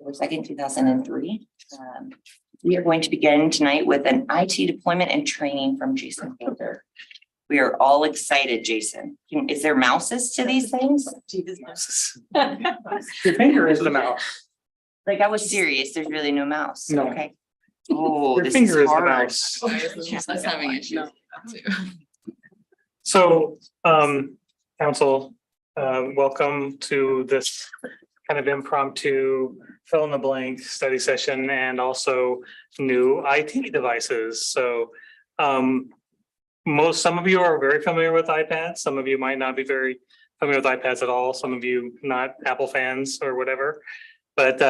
2nd, 2003. We are going to begin tonight with an IT deployment and training from Jason Painter. We are all excited, Jason. Is there mouses to these things? Your finger is the mouse. Like, I was serious. There's really no mouse. No. Okay. Oh, Your this finger is the hard. mouse. That's having issues. So, council, welcome to this kind of impromptu fill in the blank study session and also new IT devices. So, some of you are very familiar with iPads. Some of you might not be very familiar with iPads at all. Some of you not Apple fans or whatever. But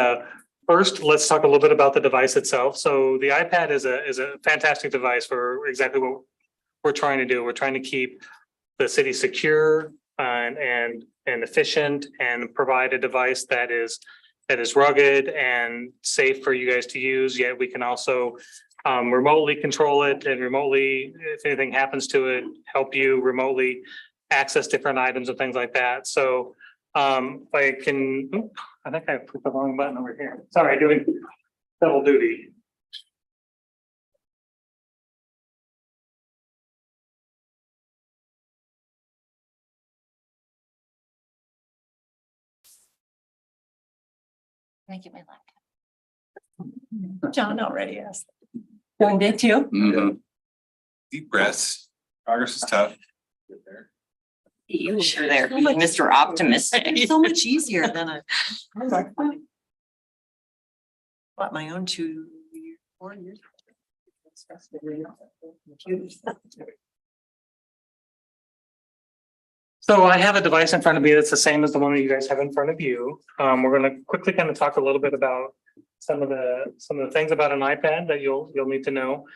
first, let's talk a little bit about the device itself. So the iPad is a fantastic device for exactly what we're trying to do. We're trying to keep the city secure and efficient and provide a device that is rugged and safe for you guys to use. Yet we can also remotely control it and remotely, if anything happens to it, help you remotely access different items and things like that. So I can, I think I put the wrong button over here. Sorry, doing double duty. Can I get my laptop? John already asked. John did too? Mhm. Deep breaths. Progress is tough. You were there, Mr. Optimistic. It's so much easier than a. Bought my own 4 years. So I have a device in front of me that's the same as the one that you guys have in front of you. We're going to quickly kind of talk a little bit about some of the things about an iPad that you'll need to know.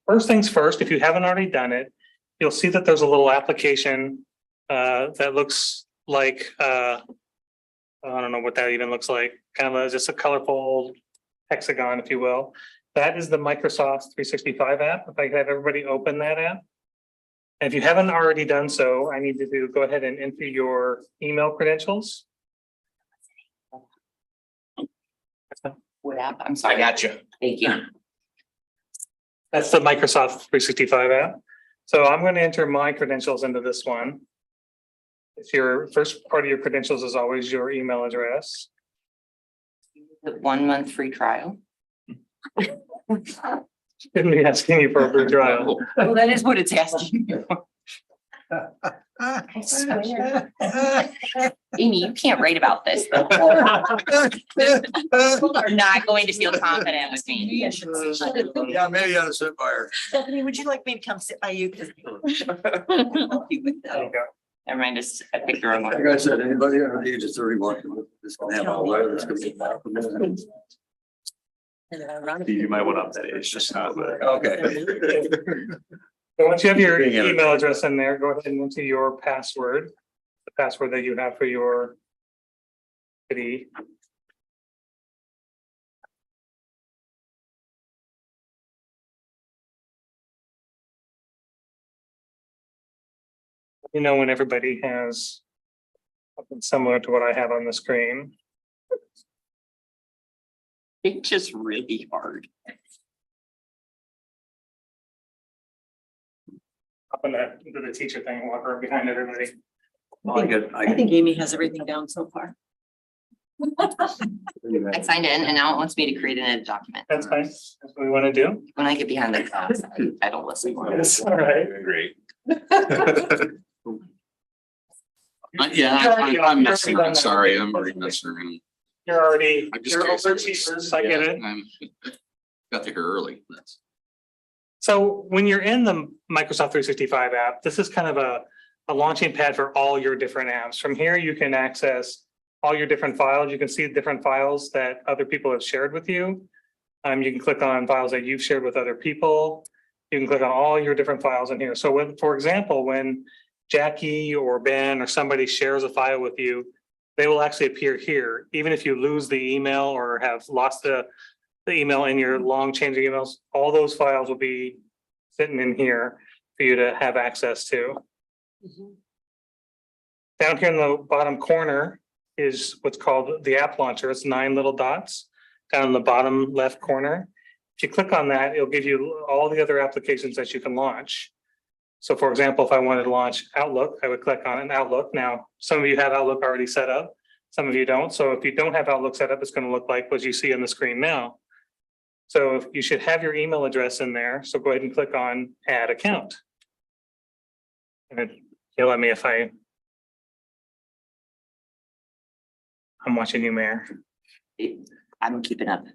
First things first, if you haven't already done it, you'll see that there's a little application that looks like I don't know what that even looks like. Kind of just a colorful hexagon, if you will. That is the Microsoft 365 app. If I could have everybody open that app. And if you haven't already done so, I need you to go ahead and enter your email credentials. What app? I'm sorry. I got you. Thank you. That's the Microsoft 365 app. So I'm going to enter my credentials into this one. It's your first part of your credentials is always your email address. The 1 month free trial. Shouldn't be asking you for a free trial. Well, that is what it's asking you. I swear. Amy, you can't write about this. People are not going to feel confident with me. Yeah, maybe on a sit fire. Stephanie, would you like me to come sit by you? There you go. Never mind, I picked the wrong Like one. I said, anybody under the age of 31, this can have all that. It's gonna be. You might want to update it. It's just not. Okay. So once you have your Being in it. email address in there, go ahead and enter your password, the password that you have for your city. You know, when everybody has something similar to what I have on the screen. It's just really hard. Up in into the teacher thing, walk around behind everybody. I think Amy has everything down so far. I signed in and now it wants me to create an edit document. That's fine. That's what we want to do. When I get behind the class, I don't listen. Yes, all right. Great. Yeah, I'm messing, I'm sorry, I'm already messing around. You're already, I'm just you're curious. overachievers, I get it. I'm got to here early. That's So when you're in the Microsoft 365 app, this is kind of a launching pad for all your different apps. From here, you can access all your different files. You can see different files that other people have shared with you. You can click on files that you've shared with other people. You can click on all your different files in here. So when, for example, when Jackie or Ben or somebody shares a file with you, they will actually appear here. Even if you lose the email or have lost the email in your long chain of emails, all those files will be sitting in here for you to have access to. Down here in the bottom corner, is what's called the app launcher. It's 9 little dots down in the bottom left corner. If you click on that, it'll give you all the other applications that you can launch. So for example, if I wanted to launch Outlook, I would click on an Outlook. Now, some of you have Outlook already set up, some of you don't. So if you don't have Outlook set up, it's going to look like what you see on the screen now. So you should have your email address in there. So go ahead and click on Add Account. And you'll let me if I'm watching you, Mayor. I'm keeping up.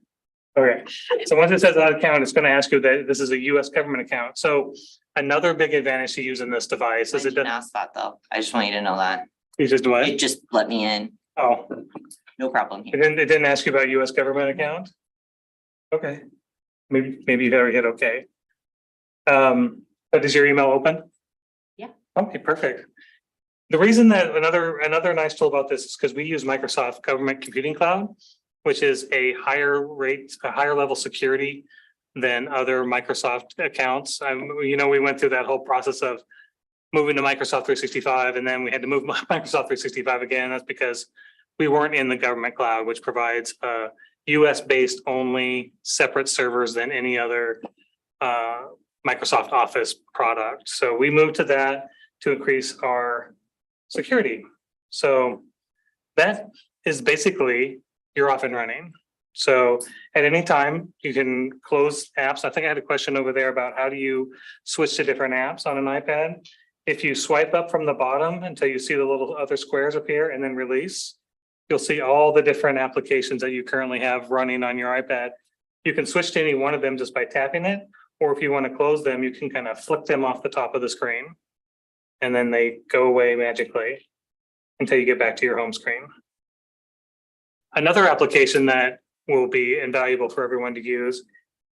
Okay, so once it says Add Account, it's going to ask you that this is a US government account. So another big advantage to using this device I is it didn't doesn't, ask that though. I just want you to know that. you just what? It just let me in. Oh, No problem it here. didn't ask you about US government account? Okay, maybe you better hit okay. But is your email open? Yeah. Okay, perfect. The reason that another nice tool about this is because we use Microsoft Government Computing Cloud, which is a higher level security than other Microsoft accounts. We went through that whole process of moving to Microsoft 365, and then we had to move Microsoft 365 again. That's because we weren't in the government cloud, which provides US based only separate servers than any other Microsoft Office product. So we moved to that to increase our security. So that is basically you're off and running. So at any time you can close apps. I think I had a question over there about how do you switch to different apps on an iPad? If you swipe up from the bottom until you see the little other squares appear and then release, you'll see all the different applications that you currently have running on your iPad. You can switch to any one of them just by tapping it, or if you want to close them, you can kind of flick them off the top of the screen. And then they go away magically until you get back to your home screen. Another application that will be invaluable for everyone to use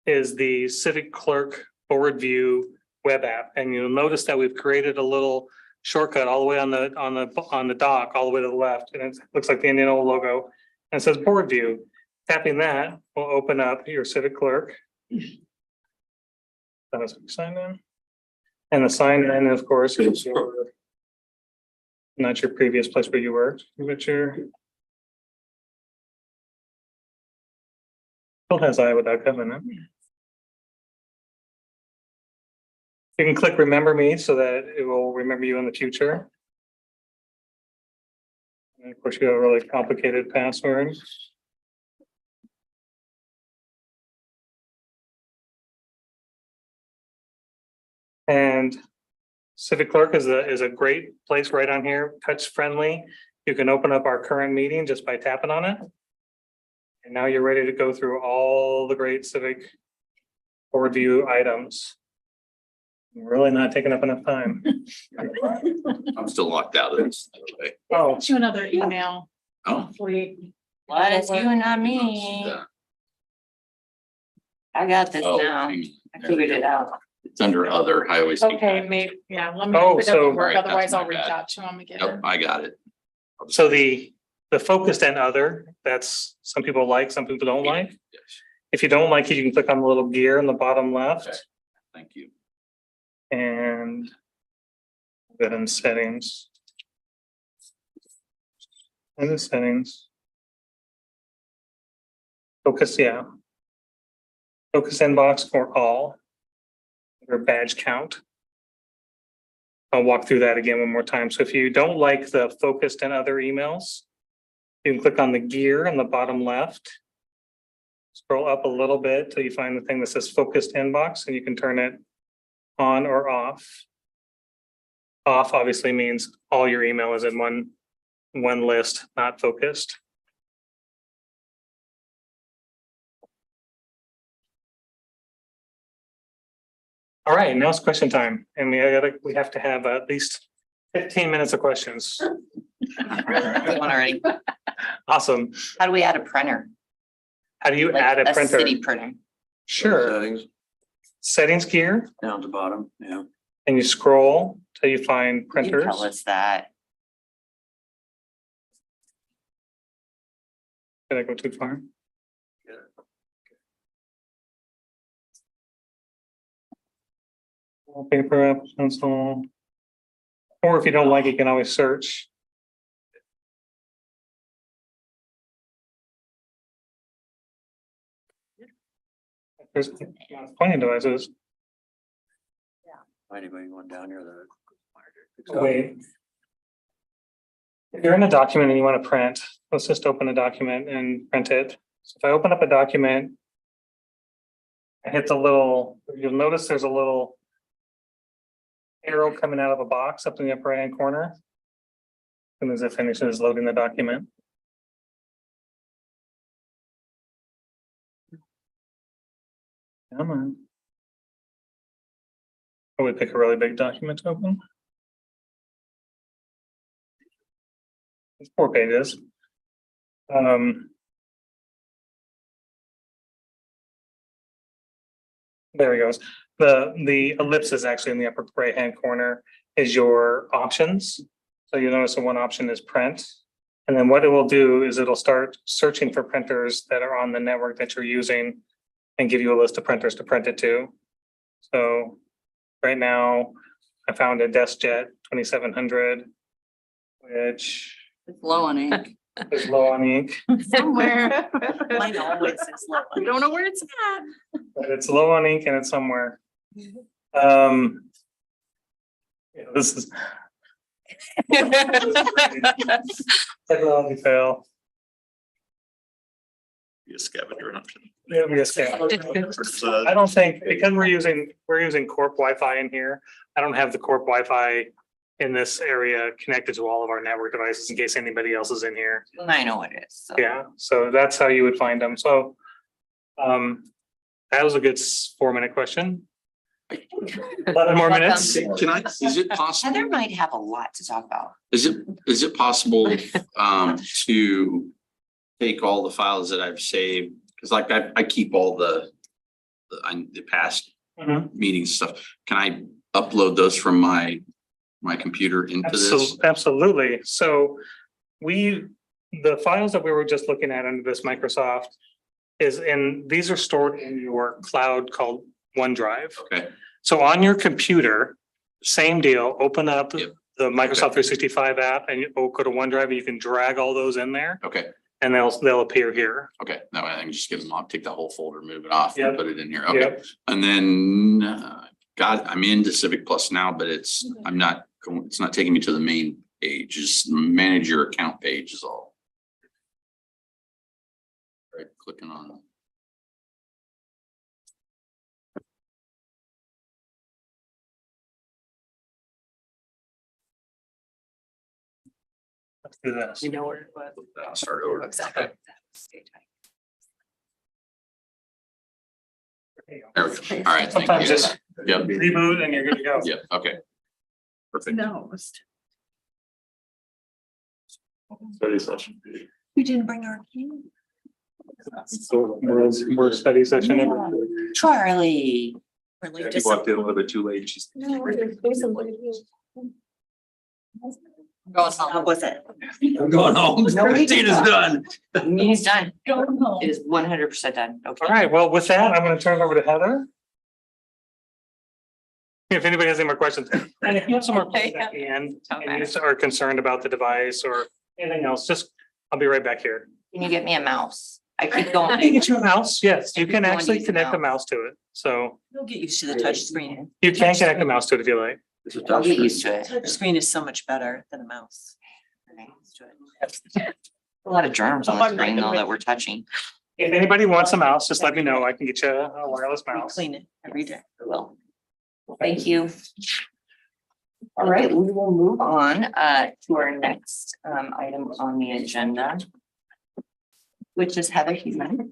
is the Civic Clerk Forward View web app. And you'll notice that we've created a little shortcut all the way on the dock, all the way to the left. And it looks like the Indian old logo. And it says Board View. Tapping that will open up your Civic Clerk. That is sign in. And the sign in, of course, is your, not your previous place where you worked, but your. Still has Iowa.gov in it. You can click remember me so that it will remember you in the future. And of course, you have a really complicated password. And Civic Clerk is a great place right on here, touch friendly. You can open up our current meeting just by tapping on it. And now you're ready to go through all the great Civic overview items. I'm really not taking up enough time. I'm still locked out of this. Oh, You another email. Oh. We. What is you and not me? I got this Oh, now. hang on. I figured it out. It's under other, I always. see Okay, that. maybe, yeah, let me, Oh, if it so- doesn't work, Right, that's otherwise my I'll reach bad. out to him again. Yep, I got it. so the focused and other, that's some people like, some people don't like. Yes, If you don't like it, you can click on the little gear in the bottom Okay. left thank you. and then in settings. And the settings. Focus, yeah. Focus inbox or all. Or badge count. I'll walk through that again one more time. So if you don't like the focused and other emails, you can click on the gear in the bottom left. Scroll up a little bit till you find the thing that says focused inbox and you can turn it on or off. Off obviously means all your email is in one list, not focused. All right, now it's question time, and we have to have at least 15 minutes of questions. One already. Awesome. How do we add a printer? How do you Like add a printer? City printer. Sure. Settings Settings gear, down to bottom, yeah. and you scroll till you find You printers. tell us that. Did I go too far? Paper app, pencil. Or if you don't like it, you can always search. there's plenty of devices. Anybody going down here that? Wait. If you're in a document and you want to print, let's just open a document and print it. So if I open up a document, I hit the little, you'll notice there's a little arrow coming out of a box up in the upper right hand corner. And as it finishes loading the document. Come on. I would pick a really big document to open. It's 4 pages. There he goes. The ellipse is actually in the upper right hand corner is your options. So you notice that one option is print. And then what it will do is it'll start searching for printers that are on the network that you're using and give you a list of printers to print it to. So right now I found a DeskJet 2700, which It's low on ink. is low on ink, Somewhere. Mine always says low. I don't know where it's at. but it's low on ink and it's somewhere. Yeah, this is technology fail. Be a scavenger option. It'll be a scam. I don't think, because we're using Corp Wi-Fi in here, I don't have the Corp Wi-Fi in this area connected to all of our network devices in case anybody else is in here. I know it is. So. Yeah, so that's how you would find them. So that was a good 4-minute question. 11 more minutes. Can I, is it possible? Heather might have a lot to talk about. Is it possible to take all the files that I've saved? Because like I keep all the past Mhm. meetings stuff. Can I upload those from my computer into this? Absolutely. So the files that we were just looking at under this Microsoft these are stored in your cloud called OneDrive. Okay, So on your computer, same deal, open up Yep. the Microsoft 365 app and you go to OneDrive and you can drag all those in there okay, and they'll appear here. okay. That way I can just give them off, take the whole folder, move it off Yep. and put it in here. Okay. Yep. And then, I'm into Civic Plus now, but it's not taking me to the main page, just manage your account page is all. Right, clicking on. Let's do this. You know where it was. I'll start over. Exactly. There we go. All right, thank Sometimes you. just Yep, reboot and you're good to go. yep, okay. Perfect. No. Study session. We didn't bring our key. So we're study session. Charlie. Really She just. walked in a little bit too late. She's. How was it? I'm going home. Christina's done. Meeting's done. It is 100% done. Okay. All right, well, with that, I'm gonna turn it over to Heather. If anybody has any more questions, and if you have some more questions at the end, and you are concerned about the device or anything else, I'll be right back here. Can you get me a mouse? I keep I can going. get you a mouse, yes, you can Go and actually use the connect a mouse. mouse to it, so You'll get used to the touch screen. you can connect a mouse to it if you like. It's a I'll tough get screen. used to it. Touch screen is so much better than a mouse. A lot of germs on the screen though that we're touching. If anybody wants a mouse, just let me know, I can get you a wireless We mouse. clean it every day. I will. Thank you. All right, we will move on to our next item on the agenda, which is Heather Human,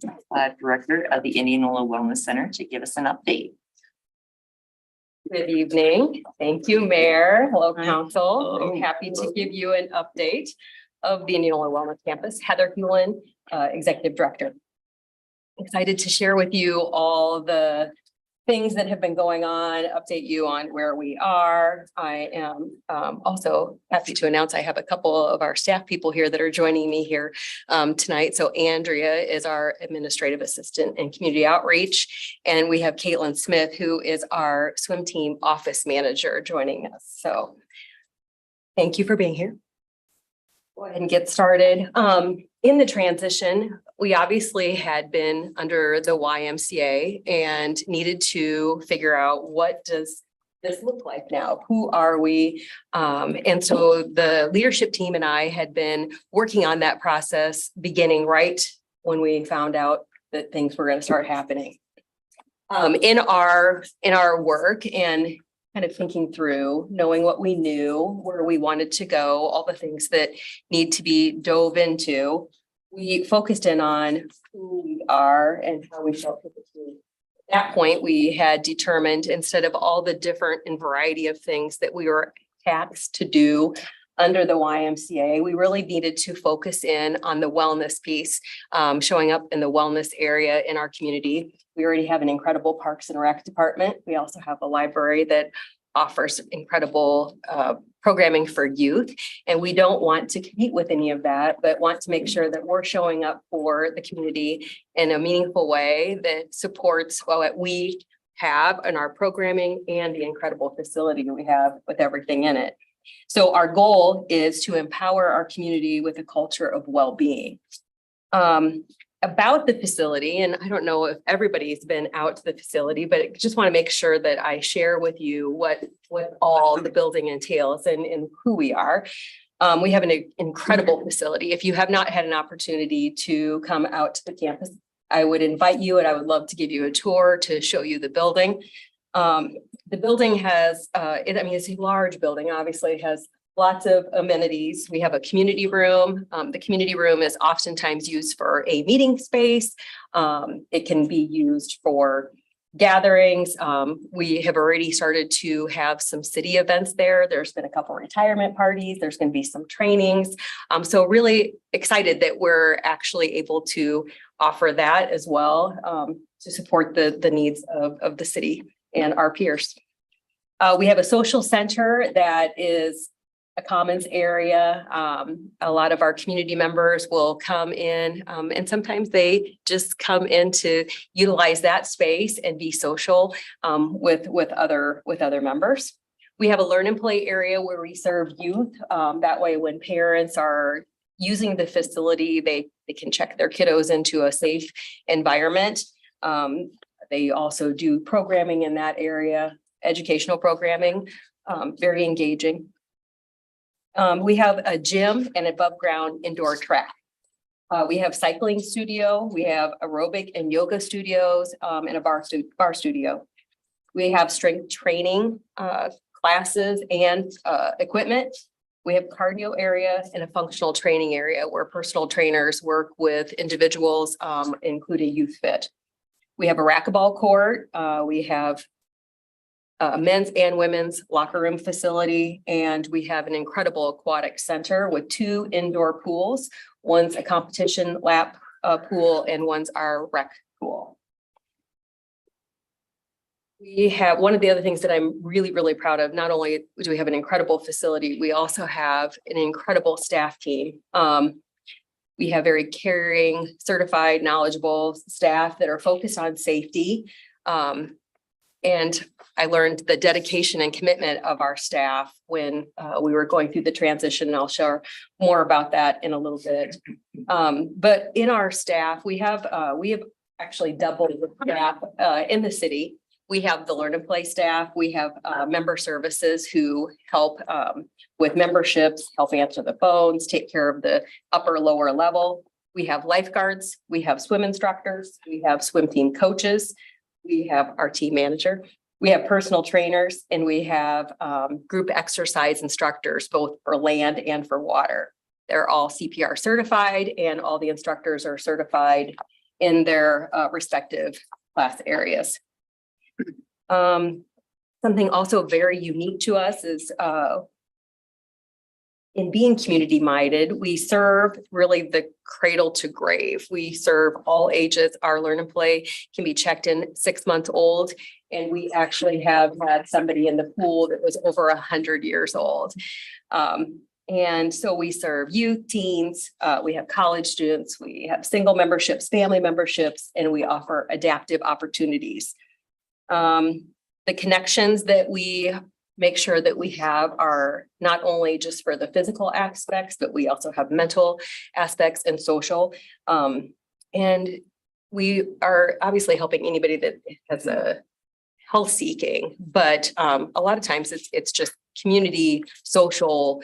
Director of the Indianola Wellness Center, to give us an update. Good evening. Thank you, Mayor. Hello, Hi. Council. Hello. I'm happy to give you an update of the Indianola Wellness Campus. Heather Hewlin, Executive Director. Excited to share with you all the things that have been going on, update you on where we are. I am also happy to announce I have a couple of our staff people here that are joining me here tonight. So Andrea is our administrative assistant in community outreach. And we have Caitlin Smith, who is our swim team office manager joining us. So thank you for being here. Go ahead and get started. In the transition, we obviously had been under the YMCA and needed to figure out, what does this look like now? Who are we? And so the leadership team and I had been working on that process beginning right when we found out that things were going to start happening. In our work and kind of thinking through, knowing what we knew, where we wanted to go, all the things that need to be dove into, we focused in on who we are and how we felt with the team. At that point, we had determined, instead of all the different and variety of things that we were tasked to do under the YMCA, we really needed to focus in on the wellness piece, showing up in the wellness area in our community. We already have an incredible Parks and Rec department. We also have a library that offers incredible programming for youth. And we don't want to compete with any of that, but want to make sure that we're showing up for the community in a meaningful way that supports what we have in our programming and the incredible facility we have with everything in it. So our goal is to empower our community with a culture of well-being. About the facility, and I don't know if everybody's been out to the facility, but I just want to make sure that I share with you what all the building entails and who we are. We have an incredible facility. If you have not had an opportunity to come out to the campus, I would invite you, and I would love to give you a tour to show you the building. The building has, it's a large building, obviously. It has lots of amenities. We have a community room. The community room is oftentimes used for a meeting space. It can be used for gatherings. We have already started to have some city events there. There's been a couple retirement parties. There's going to be some trainings. So really excited that we're actually able to offer that as well, to support the needs of the city and our peers. We have a social center that is a commons area. A lot of our community members will come in, and sometimes they just come in to utilize that space and be social with other members. We have a learn and play area where we serve youth. That way, when parents are using the facility, they can check their kiddos into a safe environment. They also do programming in that area, educational programming, very engaging. We have a gym and above ground indoor track. We have cycling studio, we have aerobic and yoga studios, and a bar studio. We have strength training classes and equipment. We have cardio area and a functional training area where personal trainers work with individuals, including Youth Fit. We have a racquetball court. We have men's and women's locker room facility, and we have an incredible aquatic center with 2 indoor pools. One's a competition lap pool and one's our rec pool. We have one of the other things that I'm really, really proud of. Not only do we have an incredible facility, we also have an incredible staff team. We have very caring, certified, knowledgeable staff that are focused on safety. And I learned the dedication and commitment of our staff when we were going through the transition, and I'll share more about that in a little bit. But in our staff, we have actually doubled the staff in the city. We have the Learn and Play staff. We have member services who help with memberships, help answer the phones, take care of the upper, lower level. We have lifeguards. We have swim instructors. We have swim team coaches. We have our team manager. We have personal trainers, and we have group exercise instructors, both for land and for water. They're all CPR certified, and all the instructors are certified in their respective class areas. Something also very unique to us is in being community minded, we serve really the cradle to grave. We serve all ages. Our Learn and Play can be checked in 6 months old. And we actually have had somebody in the pool that was over 100 years old. And so we serve youth, teens, we have college students, we have single memberships, family memberships, and we offer adaptive opportunities. The connections that we make sure that we have are not only just for the physical aspects, but we also have mental aspects and social. And we are obviously helping anybody that has a health seeking, but a lot of times it's just community, social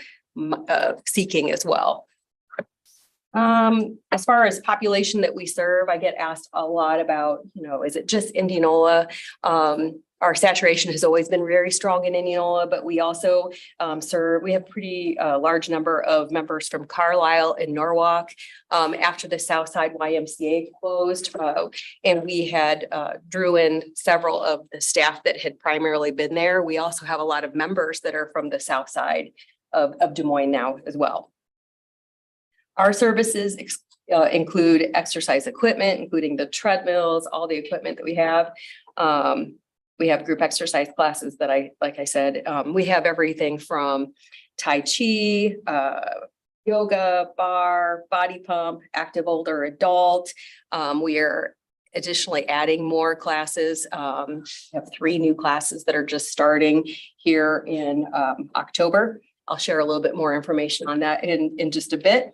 seeking as well. As far as population that we serve, I get asked a lot about, is it just Indianola? Our saturation has always been very strong in Indianola, but we also we have pretty large number of members from Carlisle and Norwalk. After the Southside YMCA closed, and we had drew in several of the staff that had primarily been there. We also have a lot of members that are from the south side of Des Moines now as well. Our services include exercise equipment, including the treadmills, all the equipment that we have. We have group exercise classes that like I said, we have everything from Tai Chi, yoga, bar, body pump, active older adult. We are additionally adding more classes. We have 3 new classes that are just starting here in October. I'll share a little bit more information on that in just a bit.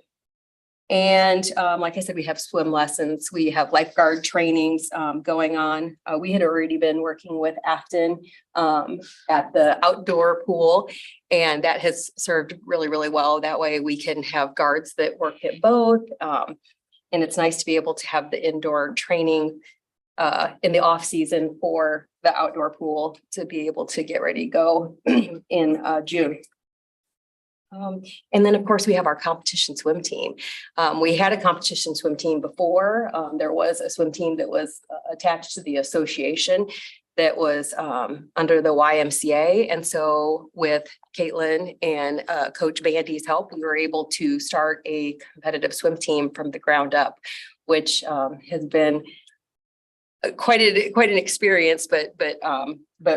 And like I said, we have swim lessons, we have lifeguard trainings going on. We had already been working with Afton at the outdoor pool, and that has served really, really well. That way we can have guards that work at both. And it's nice to be able to have the indoor training in the off season for the outdoor pool to be able to get ready to go in June. And then, of course, we have our competition swim team. We had a competition swim team before. There was a swim team that was attached to the association that was under the YMCA. And so with Caitlin and Coach Bandy's help, we were able to start a competitive swim team from the ground up, which has been quite an experience, but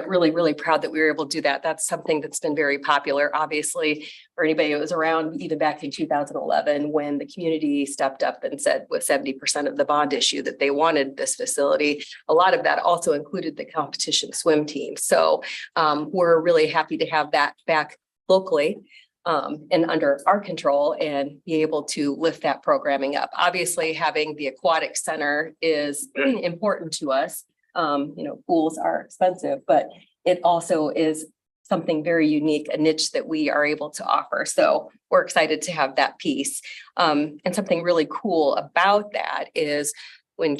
really, really proud that we were able to do that. That's something that's been very popular, obviously, for anybody who was around even back in 2011, when the community stepped up and said with 70% of the bond issue that they wanted this facility. A lot of that also included the competition swim team. So we're really happy to have that back locally and under our control and be able to lift that programming up. Obviously, having the aquatic center is important to us. Pools are expensive, but it also is something very unique, a niche that we are able to offer. So we're excited to have that piece. And something really cool about that is when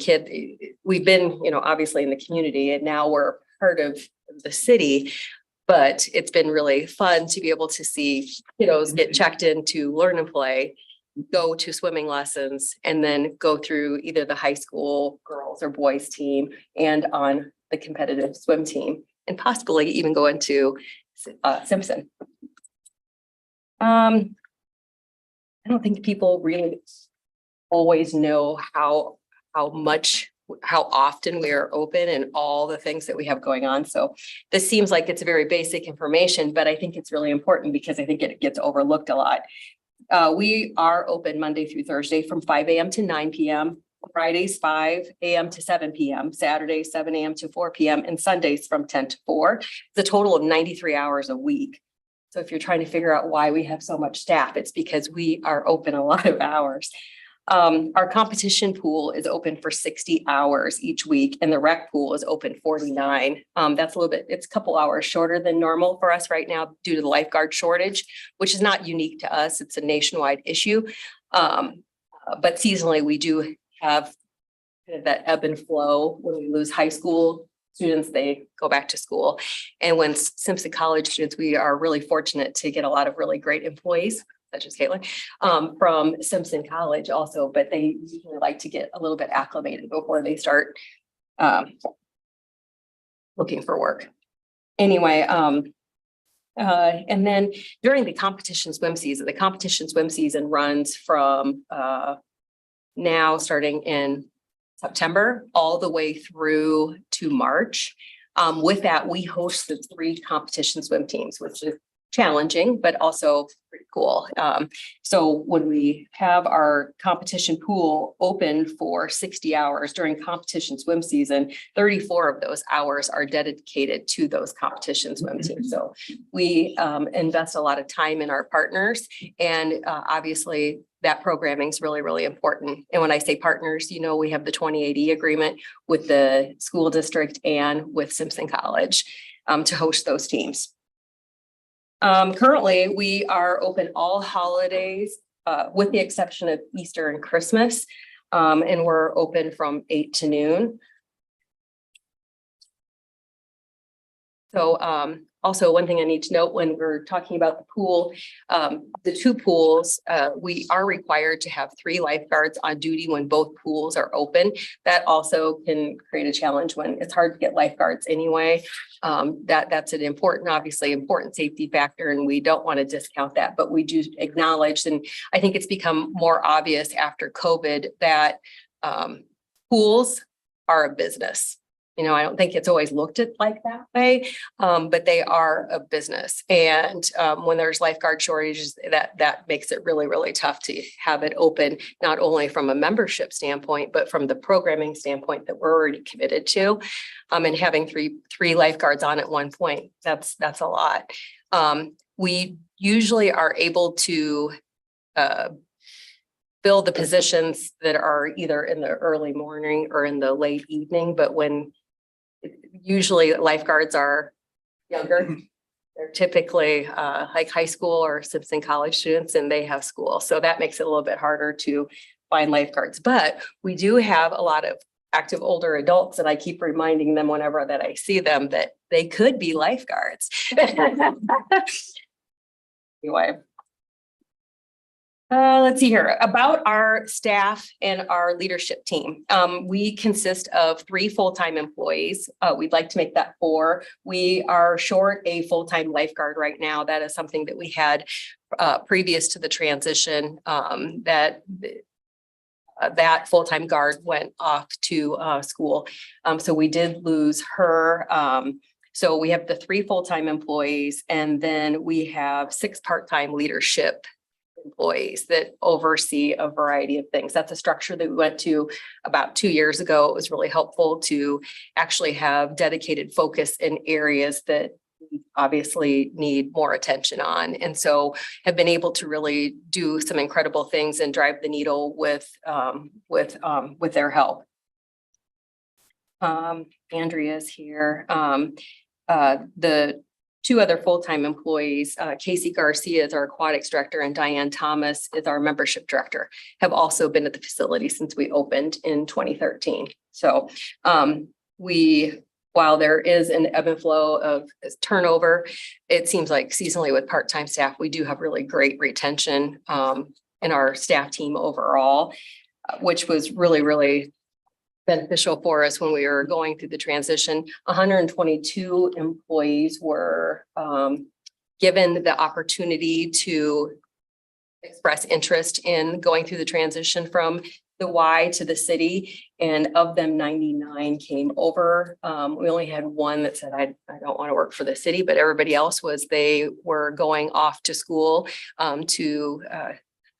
we've been, obviously in the community, and now we're part of the city. But it's been really fun to be able to see kiddos get checked in to learn and play, go to swimming lessons, and then go through either the high school girls or boys team and on the competitive swim team, and possibly even go into Simpson. I don't think people really always know how often we are open and all the things that we have going on. So this seems like it's very basic information, but I think it's really important because I think it gets overlooked a lot. We are open Monday through Thursday from 5 a.m. to 9 p.m. Fridays, 5 a.m. to 7 p.m. Saturdays, 7 a.m. to 4 p.m. and Sundays from 10 to 4. It's a total of 93 hours a week. So if you're trying to figure out why we have so much staff, it's because we are open a lot of hours. Our competition pool is open for 60 hours each week, and the rec pool is open 49. That's it's a couple hours shorter than normal for us right now due to the lifeguard shortage, which is not unique to us. It's a nationwide issue. But seasonally, we do have that ebb and flow. When we lose high school students, they go back to school. And when Simpson College students, we are really fortunate to get a lot of really great employees, such as Caitlin, from Simpson College also, but they usually like to get a little bit acclimated before they start looking for work. Anyway, and then during the competition swim season runs from now starting in September all the way through to March. With that, we host the 3 competition swim teams, which is challenging, but also pretty cool. So when we have our competition pool open for 60 hours during competition swim season, 34 of those hours are dedicated to those competition swim teams. So we invest a lot of time in our partners, and obviously that programming is really, really important. And when I say partners, you know, we have the 2080 agreement with the school district and with Simpson College to host those teams. Currently, we are open all holidays with the exception of Easter and Christmas. And we're open from 8 to noon. So also one thing I need to note when we're talking about the pool, the two pools, we are required to have 3 lifeguards on duty when both pools are open. That also can create a challenge when it's hard to get lifeguards anyway. That's an obviously important safety factor, and we don't want to discount that, but we do acknowledge, and I think it's become more obvious after COVID that pools are a business. You know, I don't think it's always looked at like that way, but they are a business. And when there's lifeguard shortages, that makes it really, really tough to have it open, not only from a membership standpoint, but from the programming standpoint that we're already committed to. And having three lifeguards on at one point, that's a lot. We usually are able to fill the positions that are either in the early morning or in the late evening, but when usually lifeguards are younger, they're typically like high school or Simpson College students, and they have school. So that makes it a little bit harder to find lifeguards. But we do have a lot of active older adults, and I keep reminding them whenever that I see them that they could be lifeguards. Anyway. Let's see here about our staff and our leadership team. We consist of 3 full-time employees. We'd like to make that 4. We are short a full-time lifeguard right now. That is something that we had previous to the transition, that full-time guard went off to school. So we did lose her. So we have the 3 full-time employees, and then we have 6 part-time leadership employees that oversee a variety of things. That's a structure that we went to about 2 years ago. It was really helpful to actually have dedicated focus in areas that we obviously need more attention on. And so have been able to really do some incredible things and drive the needle with their help. Andrea's here. The 2 other full-time employees, Casey Garcia is our aquatics director and Diane Thomas is our membership director, have also been at the facility since we opened in 2013. So while there is an ebb and flow of turnover, it seems like seasonally with part-time staff, we do have really great retention in our staff team overall, which was really, really beneficial for us when we were going through the transition. 122 employees were given the opportunity to express interest in going through the transition from the Y to the city. And of them, 99 came over. We only had 1 that said, I don't want to work for the city, but everybody else they were going off to school, to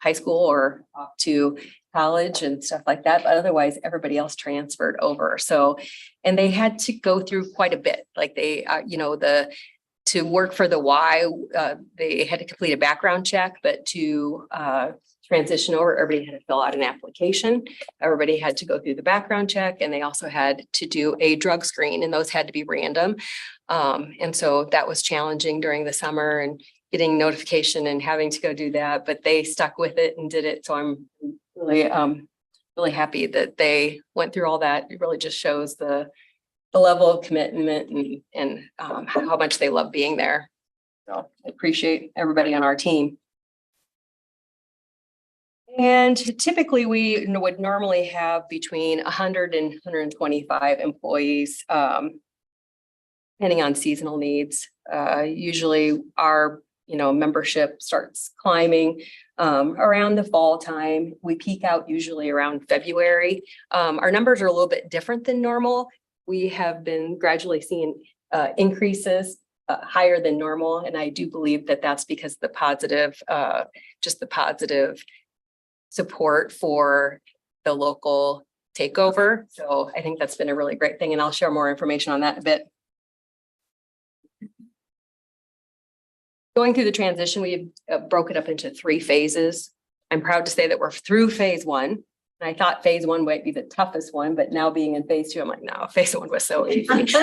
high school or off to college and stuff like that. But otherwise, everybody else transferred over. So, and they had to go through quite a bit. Like they, to work for the Y, they had to complete a background check, but to transition over, everybody had to fill out an application. Everybody had to go through the background check, and they also had to do a drug screen, and those had to be random. And so that was challenging during the summer and getting notification and having to go do that, but they stuck with it and did it. So I'm really happy that they went through all that. It really just shows the level of commitment and how much they love being there. So I appreciate everybody on our team. And typically we would normally have between 100 and 125 employees, depending on seasonal needs. Usually our membership starts climbing around the fall time. We peak out usually around February. Our numbers are a little bit different than normal. We have been gradually seeing increases higher than normal. And I do believe that that's because the positive support for the local takeover. So I think that's been a really great thing. And I'll share more information on that in a bit. Going through the transition, we broke it up into 3 phases. I'm proud to say that we're through phase one. And I thought phase one might be the toughest one, but now being in phase two, I'm like, no, phase one was so easy. Phase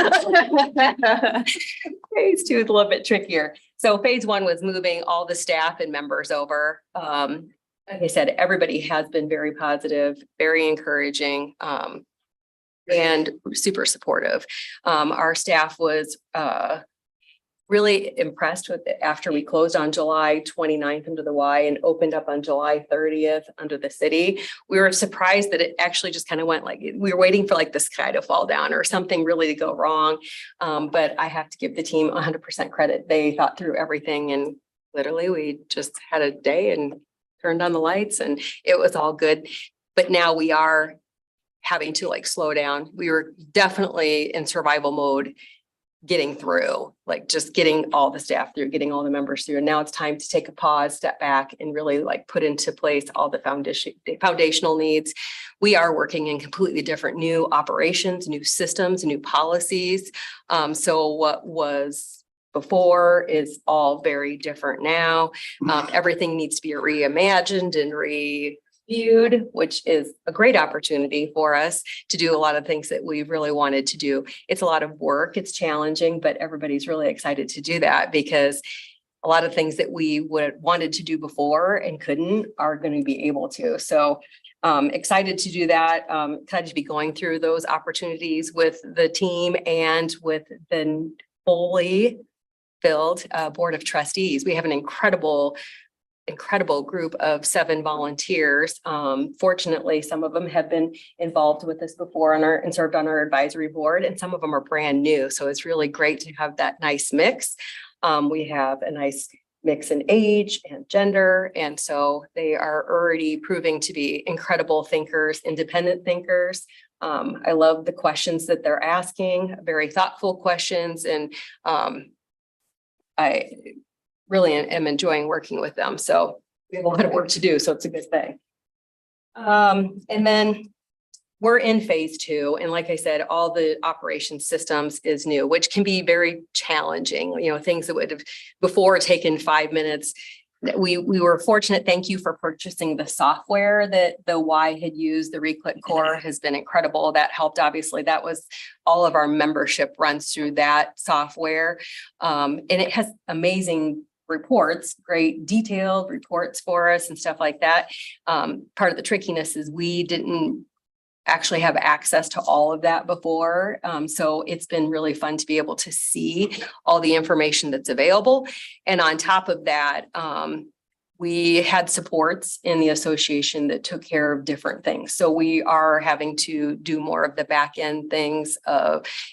two is a little bit trickier. So phase one was moving all the staff and members over. Like I said, everybody has been very positive, very encouraging, and super supportive. Our staff was really impressed with it after we closed on July 29th under the Y and opened up on July 30th under the city. We were surprised that it actually just kind of went like, we were waiting for like the sky to fall down or something really to go wrong. But I have to give the team 100% credit. They thought through everything, and literally we just had a day and turned on the lights and it was all good. But now we are having to like slow down. We were definitely in survival mode, getting through, like just getting all the staff through, getting all the members through. And now it's time to take a pause, step back, and really like put into place all the foundational needs. We are working in completely different new operations, new systems, new policies. So what was before is all very different now. Everything needs to be reimagined and reviewed, which is a great opportunity for us to do a lot of things that we really wanted to do. It's a lot of work, it's challenging, but everybody's really excited to do that because a lot of things that we wanted to do before and couldn't are going to be able to. So excited to do that. Excited to be going through those opportunities with the team and with the fully filled board of trustees. We have an incredible group of 7 volunteers. Fortunately, some of them have been involved with us before and served on our advisory board, and some of them are brand new. So it's really great to have that nice mix. We have a nice mix in age and gender. And so they are already proving to be incredible thinkers, independent thinkers. I love the questions that they're asking, very thoughtful questions. And I really am enjoying working with them. So we have a lot of work to do. So it's a good thing. And then we're in phase 2. And like I said, all the operation systems is new, which can be very challenging. You know, things that would have before taken 5 minutes. We were fortunate. Thank you for purchasing the software that the Y had used. The Reclick Core has been incredible. That helped. Obviously, that was all of our membership runs through that software. And it has amazing reports, great detailed reports for us and stuff like that. Part of the trickiness is we didn't actually have access to all of that before. So it's been really fun to be able to see all the information that's available. And on top of that, we had supports in the association that took care of different things. So we are having to do more of the back end things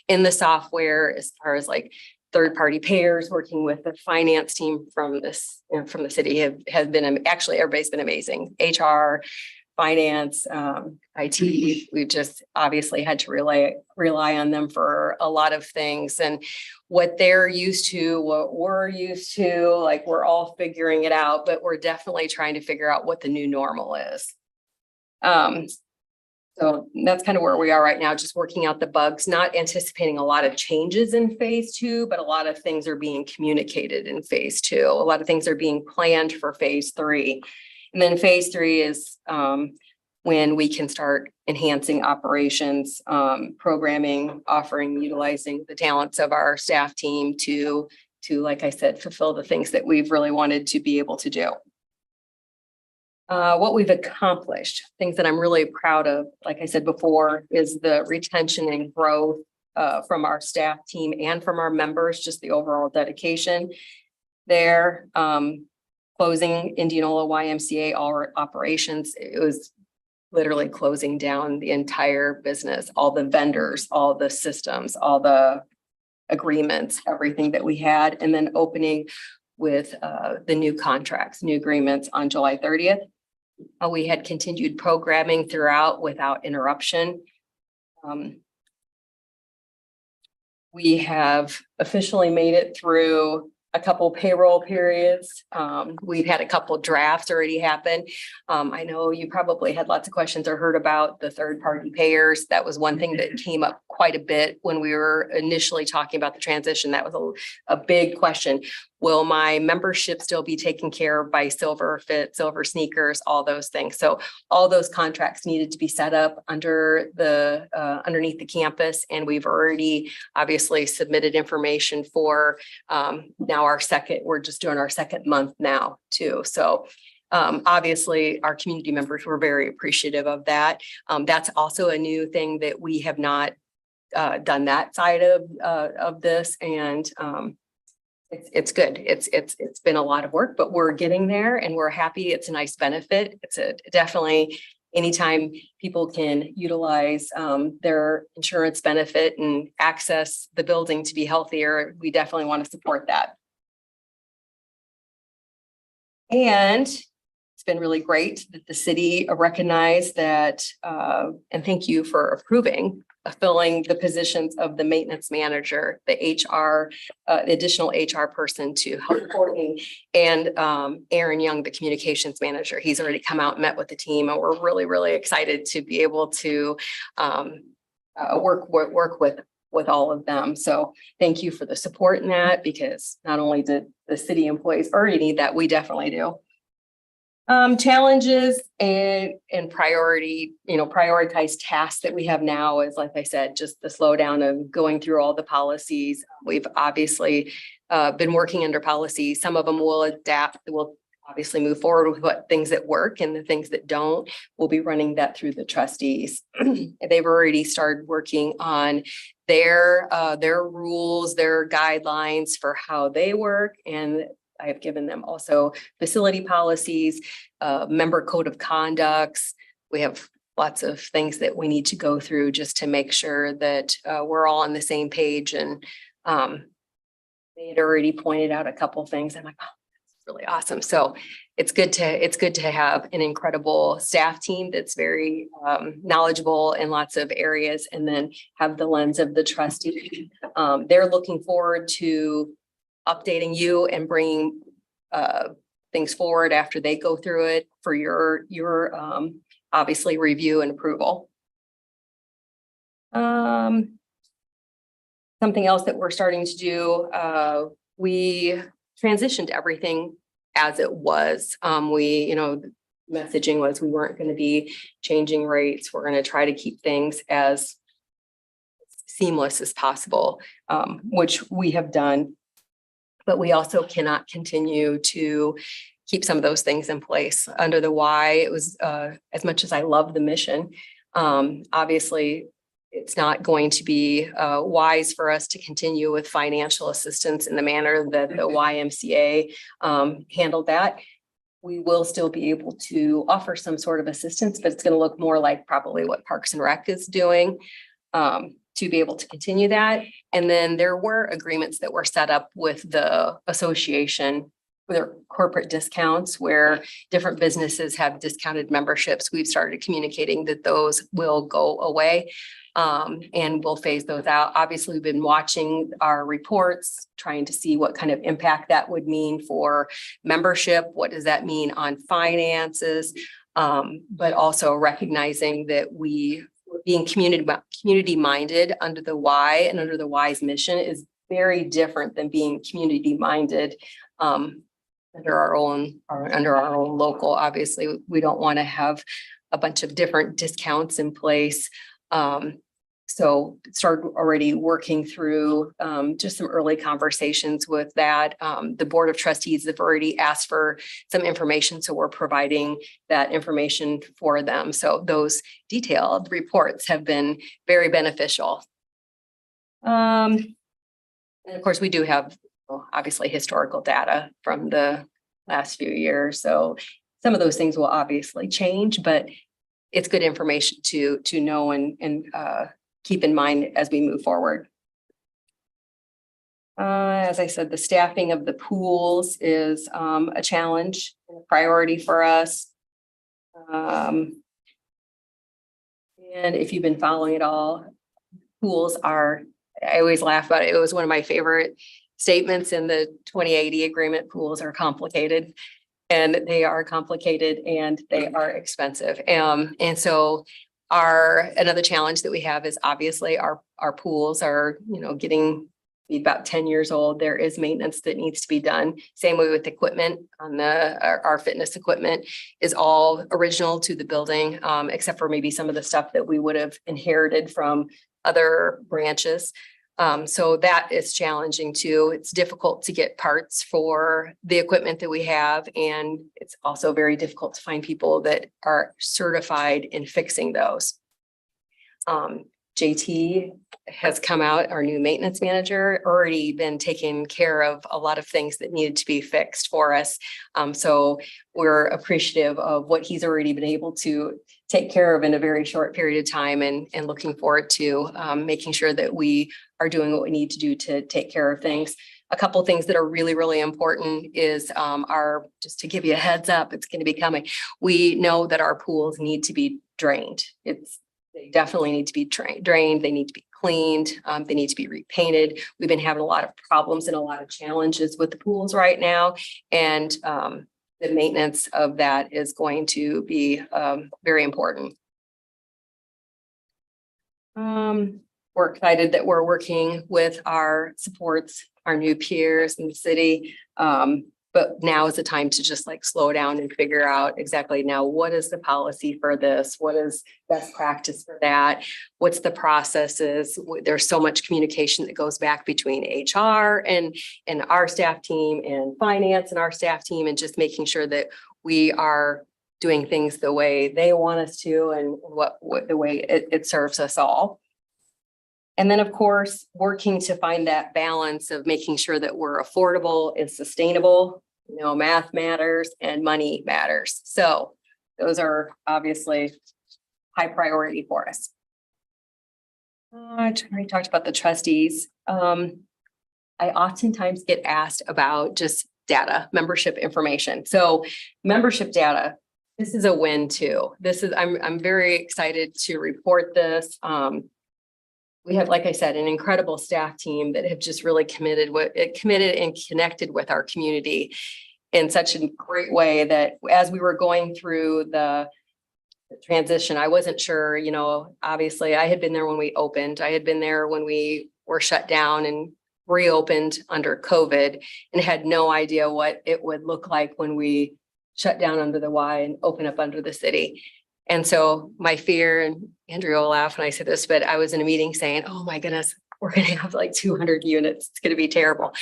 in the software as far as like third-party payers, working with the finance team from the city has been, actually everybody's been amazing. HR, finance, IT, we've just obviously had to rely on them for a lot of things, and what they're used to, what we're used to, like we're all figuring it out, but we're definitely trying to figure out what the new normal is. So that's kind of where we are right now, just working out the bugs, not anticipating a lot of changes in phase 2, but a lot of things are being communicated in phase 2. A lot of things are being planned for phase 3. And then phase 3 is when we can start enhancing operations, programming, offering, utilizing the talents of our staff team to, like I said, fulfill the things that we've really wanted to be able to do. What we've accomplished, things that I'm really proud of, like I said before, is the retention and growth from our staff team and from our members, just the overall dedication there. Closing Indianola YMCA, all our operations, it was literally closing down the entire business, all the vendors, all the systems, all the agreements, everything that we had, and then opening with the new contracts, new agreements on July 30th. We had continued programming throughout without interruption. We have officially made it through a couple payroll periods. We've had a couple drafts already happen. I know you probably had lots of questions or heard about the third-party payers. That was one thing that came up quite a bit when we were initially talking about the transition. That was a big question. Will my membership still be taken care of by Silver Fit, Silver Sneakers, all those things? So all those contracts needed to be set up under the underneath the campus, and we've already obviously submitted information for now we're just doing our second month now too. So obviously our community members were very appreciative of that. That's also a new thing that we have not done that side of this, and it's good. It's been a lot of work, but we're getting there and we're happy. It's a nice benefit. It's definitely anytime people can utilize their insurance benefit and access the building to be healthier, we definitely want to support that. And it's been really great that the city recognized that, and thank you for approving filling the positions of the maintenance manager, the HR, the additional HR person to help Courtney, and Aaron Young, the communications manager. He's already come out and met with the team, and we're really, really excited to be able to work with all of them. So thank you for the support in that, because not only did the city employees already need that, we definitely do. Challenges and prioritized tasks that we have now is, like I said, just the slowdown of going through all the policies. We've obviously been working under policies. Some of them will adapt. We'll obviously move forward with what things that work, and the things that don't, we'll be running that through the trustees. They've already started working on their rules, their guidelines for how they work, and I have given them also facility policies, member code of conducts. We have lots of things that we need to go through just to make sure that we're all on the same page. And they had already pointed out a couple of things. I'm like, oh, that's really awesome. So it's good to have an incredible staff team that's very knowledgeable in lots of areas, and then have the lens of the trustee. They're looking forward to updating you and bringing things forward after they go through it for your obviously review and approval. Something else that we're starting to do, we transitioned everything as it was. The messaging was we weren't going to be changing rates. We're going to try to keep things as seamless as possible, which we have done. But we also cannot continue to keep some of those things in place. Under the Y, it was, as much as I love the mission, obviously it's not going to be wise for us to continue with financial assistance in the manner that the YMCA handled that. We will still be able to offer some sort of assistance, but it's going to look more like probably what Parks and Rec is doing. To be able to continue that. And then there were agreements that were set up with the association, with their corporate discounts, where different businesses have discounted memberships. We've started communicating that those will go away, and we'll phase those out. Obviously, we've been watching our reports, trying to see what kind of impact that would mean for membership. What does that mean on finances? But also recognizing that being community minded under the Y and under the Y's mission is very different than being community minded under our own local. Obviously, we don't want to have a bunch of different discounts in place. So started already working through just some early conversations with that. The Board of Trustees have already asked for some information, so we're providing that information for them. So those detailed reports have been very beneficial. And of course, we do have obviously historical data from the last few years. So some of those things will obviously change, but it's good information to know and keep in mind as we move forward. As I said, the staffing of the pools is a challenge, a priority for us. And if you've been following it all, pools are, I always laugh about it. It was one of my favorite statements in the 2080 agreement. Pools are complicated, and they are complicated and they are expensive. And so Another challenge that we have is obviously our pools are, getting be about 10 years old. There is maintenance that needs to be done. Same way with equipment on our fitness equipment is all original to the building, except for maybe some of the stuff that we would have inherited from other branches. So that is challenging too. It's difficult to get parts for the equipment that we have, and it's also very difficult to find people that are certified in fixing those. JT has come out, our new maintenance manager, already been taking care of a lot of things that needed to be fixed for us. So we're appreciative of what he's already been able to take care of in a very short period of time, and looking forward to making sure that we are doing what we need to do to take care of things. A couple of things that are really, really important is just to give you a heads up, it's going to be coming. We know that our pools need to be drained. They definitely need to be drained. They need to be cleaned. They need to be repainted. We've been having a lot of problems and a lot of challenges with the pools right now. And the maintenance of that is going to be very important. We're excited that we're working with our supports, our new peers in the city. But now is the time to just like slow down and figure out exactly now, what is the policy for this? What is best practice for that? What's the processes? There's so much communication that goes back between HR and our staff team, and finance and our staff team, and just making sure that we are doing things the way they want us to, and what the way it serves us all. And then, of course, working to find that balance of making sure that we're affordable and sustainable. Math matters and money matters. So those are obviously high priority for us. I already talked about the trustees. I oftentimes get asked about just data, membership information. So membership data, this is a win too. I'm very excited to report this. We have, like I said, an incredible staff team that have just really committed and connected with our community in such a great way that as we were going through the transition, I wasn't sure, obviously I had been there when we opened. I had been there when we were shut down and reopened under COVID, and had no idea what it would look like when we shut down under the Y and open up under the city. And so my fear, and Andrea will laugh when I say this, but I was in a meeting saying, oh my goodness, we're going to have like 200 units. It's going to be terrible.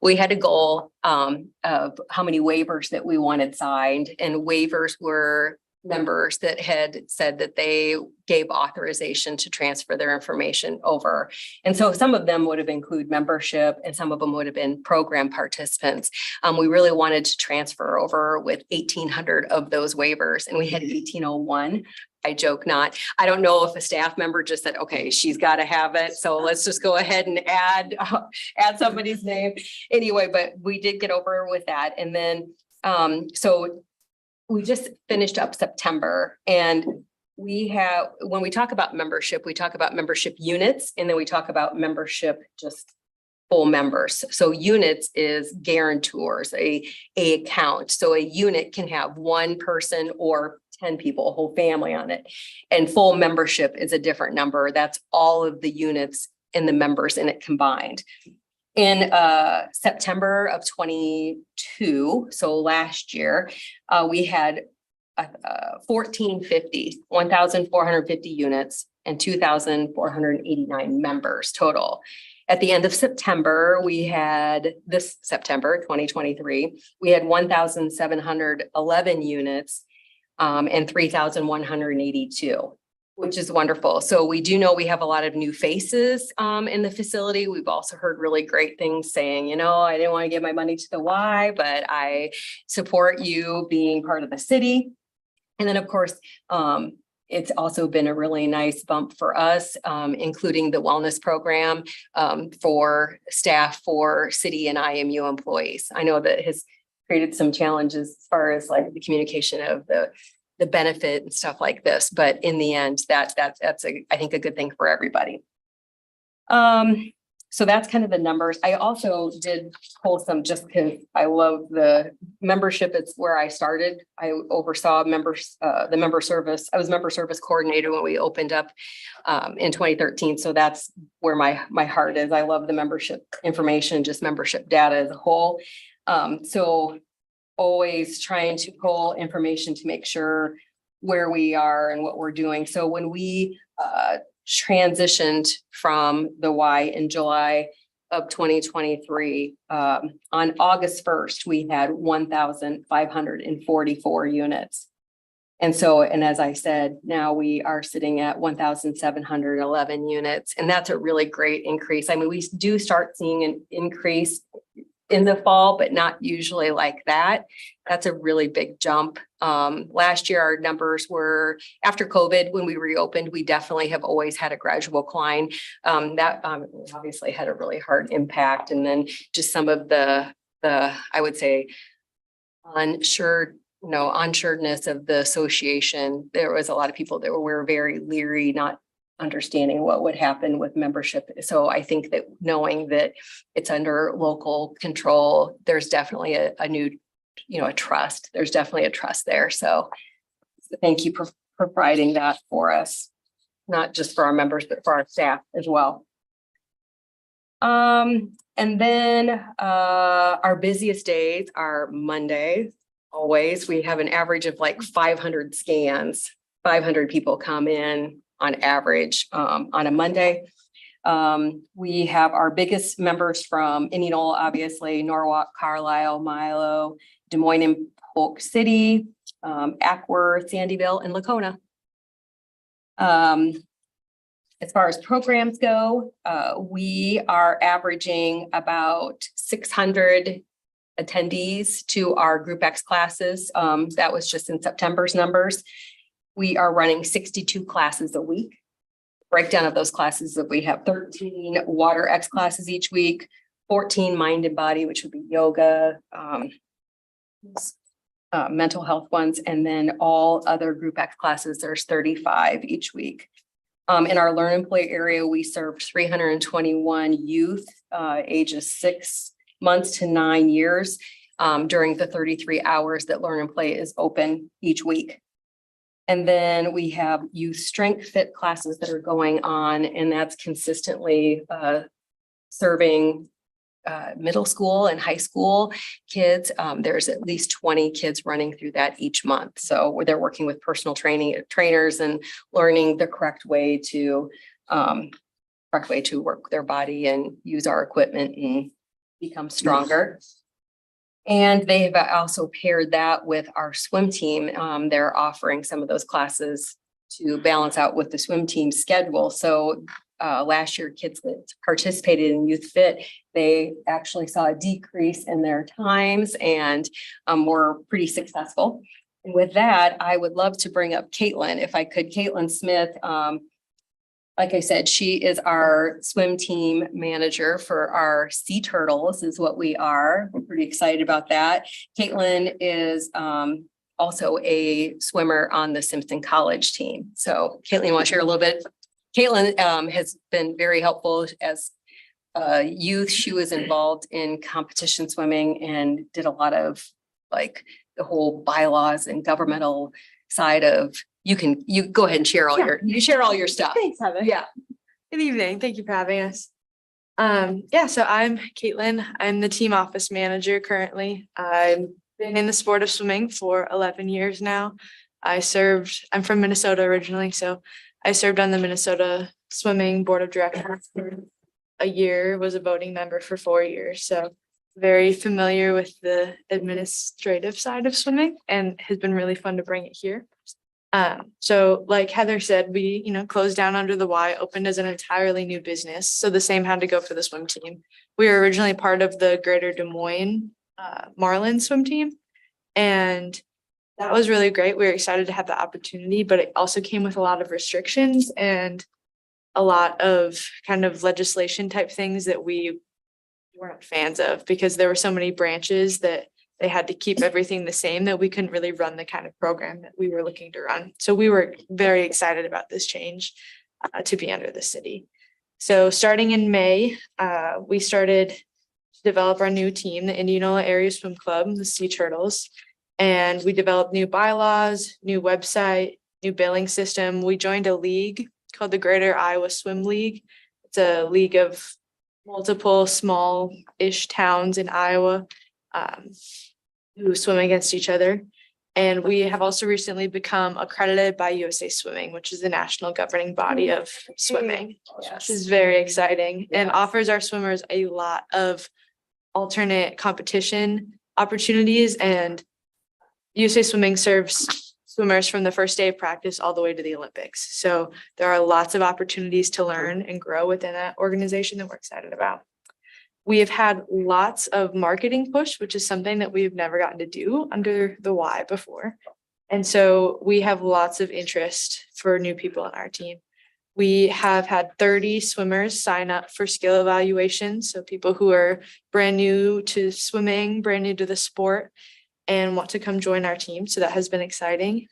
We had a goal of how many waivers that we wanted signed, and waivers were members that had said that they gave authorization to transfer their information over. And so some of them would have included membership, and some of them would have been program participants. We really wanted to transfer over with 1,800 of those waivers, and we had 1,801. I joke not. I don't know if a staff member just said, okay, she's got to have it, so let's just go ahead and add somebody's name. Anyway, but we did get over with that. And then, so we just finished up September, and when we talk about membership, we talk about membership units, and then we talk about membership just full members. So units is guarantors, a account. So a unit can have one person or 10 people, a whole family on it. And full membership is a different number. That's all of the units and the members in it combined. In September of 22, so last year, we had 1,450 units and 2,489 members total. At the end of September, this September 2023, we had 1,711 units and 3,182. Which is wonderful. So we do know we have a lot of new faces in the facility. We've also heard really great things saying, I didn't want to give my money to the Y, but I support you being part of the city. And then, of course, it's also been a really nice bump for us, including the wellness program for staff for city and IMU employees. I know that has created some challenges as far as like the communication of the benefit and stuff like this, but in the end, that's I think a good thing for everybody. So that's kind of the numbers. I also did pull some just because I love the membership. It's where I started. I oversaw members, the member service. I was member service coordinator when we opened up in 2013. So that's where my heart is. I love the membership information, just membership data as a whole. So always trying to pull information to make sure where we are and what we're doing. So when we transitioned from the Y in July of 2023, on August 1st, we had 1,544 units. And so, and as I said, now we are sitting at 1,711 units, and that's a really great increase. I mean, we do start seeing an increase in the fall, but not usually like that. That's a really big jump. Last year, our numbers were, after COVID, when we reopened, we definitely have always had a gradual decline. That obviously had a really hard impact. And then just some of the I would say, unsureness of the association. There was a lot of people that were very leery, not understanding what would happen with membership. So I think that knowing that it's under local control, there's definitely a new, a trust. There's definitely a trust there. So thank you for providing that for us, not just for our members, but for our staff as well. And then our busiest days are Mondays. Always, we have an average of like 500 scans, 500 people come in on average on a Monday. We have our biggest members from Indianola, obviously, Norwalk, Carlisle, Milo, Des Moines and Polk City, Ackworth, Sandyville, and Lacona. As far as programs go, we are averaging about 600 attendees to our Group X classes. That was just in September's numbers. We are running 62 classes a week. Breakdown of those classes that we have 13 Water X classes each week, 14 Mind and Body, which would be yoga, mental health ones, and then all other Group X classes, there's 35 each week. In our Learn and Play area, we served 321 youth ages 6 months to 9 years during the 33 hours that Learn and Play is open each week. And then we have youth strength fit classes that are going on, and that's consistently serving middle school and high school kids. There's at least 20 kids running through that each month. So they're working with personal trainers and learning the correct way to work their body and use our equipment and become stronger. And they have also paired that with our swim team. They're offering some of those classes to balance out with the swim team schedule. So last year, kids that participated in Youth Fit, they actually saw a decrease in their times and were pretty successful. And with that, I would love to bring up Caitlin, if I could. Caitlin Smith, like I said, she is our swim team manager for our Sea Turtles is what we are. We're pretty excited about that. Caitlin is also a swimmer on the Simpson College team. So Caitlin, you want to share a little bit? Caitlin has been very helpful as youth. She was involved in competition swimming and did a lot of like the whole bylaws and governmental side of. You go ahead and share all your stuff. Thanks, Heather. Yeah. Good evening. Thank you for having us. So I'm Caitlin. I'm the team office manager currently. I've been in the sport of swimming for 11 years now. I'm from Minnesota originally, so I served on the Minnesota Swimming Board of Directors for a year, was a voting member for 4 years. So very familiar with the administrative side of swimming, and has been really fun to bring it here. So like Heather said, we, closed down under the Y, opened as an entirely new business. So the same had to go for the swim team. We were originally part of the Greater Des Moines Marlin swim team. And that was really great. We were excited to have the opportunity, but it also came with a lot of restrictions and a lot of kind of legislation type things that we weren't fans of, because there were so many branches that they had to keep everything the same that we couldn't really run the kind of program that we were looking to run. So we were very excited about this change to be under the city. So starting in May, we started to develop our new team, the Indianola Area Swim Club, the Sea Turtles. And we developed new bylaws, new website, new billing system. We joined a league called the Greater Iowa Swim League. It's a league of multiple small-ish towns in Iowa who swim against each other. And we have also recently become accredited by USA Swimming, which is the national governing body of swimming, which is very exciting and offers our swimmers a lot of alternate competition opportunities. And USA Swimming serves swimmers from the first day of practice all the way to the Olympics. So there are lots of opportunities to learn and grow within that organization that we're excited about. We have had lots of marketing push, which is something that we've never gotten to do under the Y before. And so we have lots of interest for new people on our team. We have had 30 swimmers sign up for skill evaluations. So people who are brand new to swimming, brand new to the sport, and want to come join our team. So that has been exciting.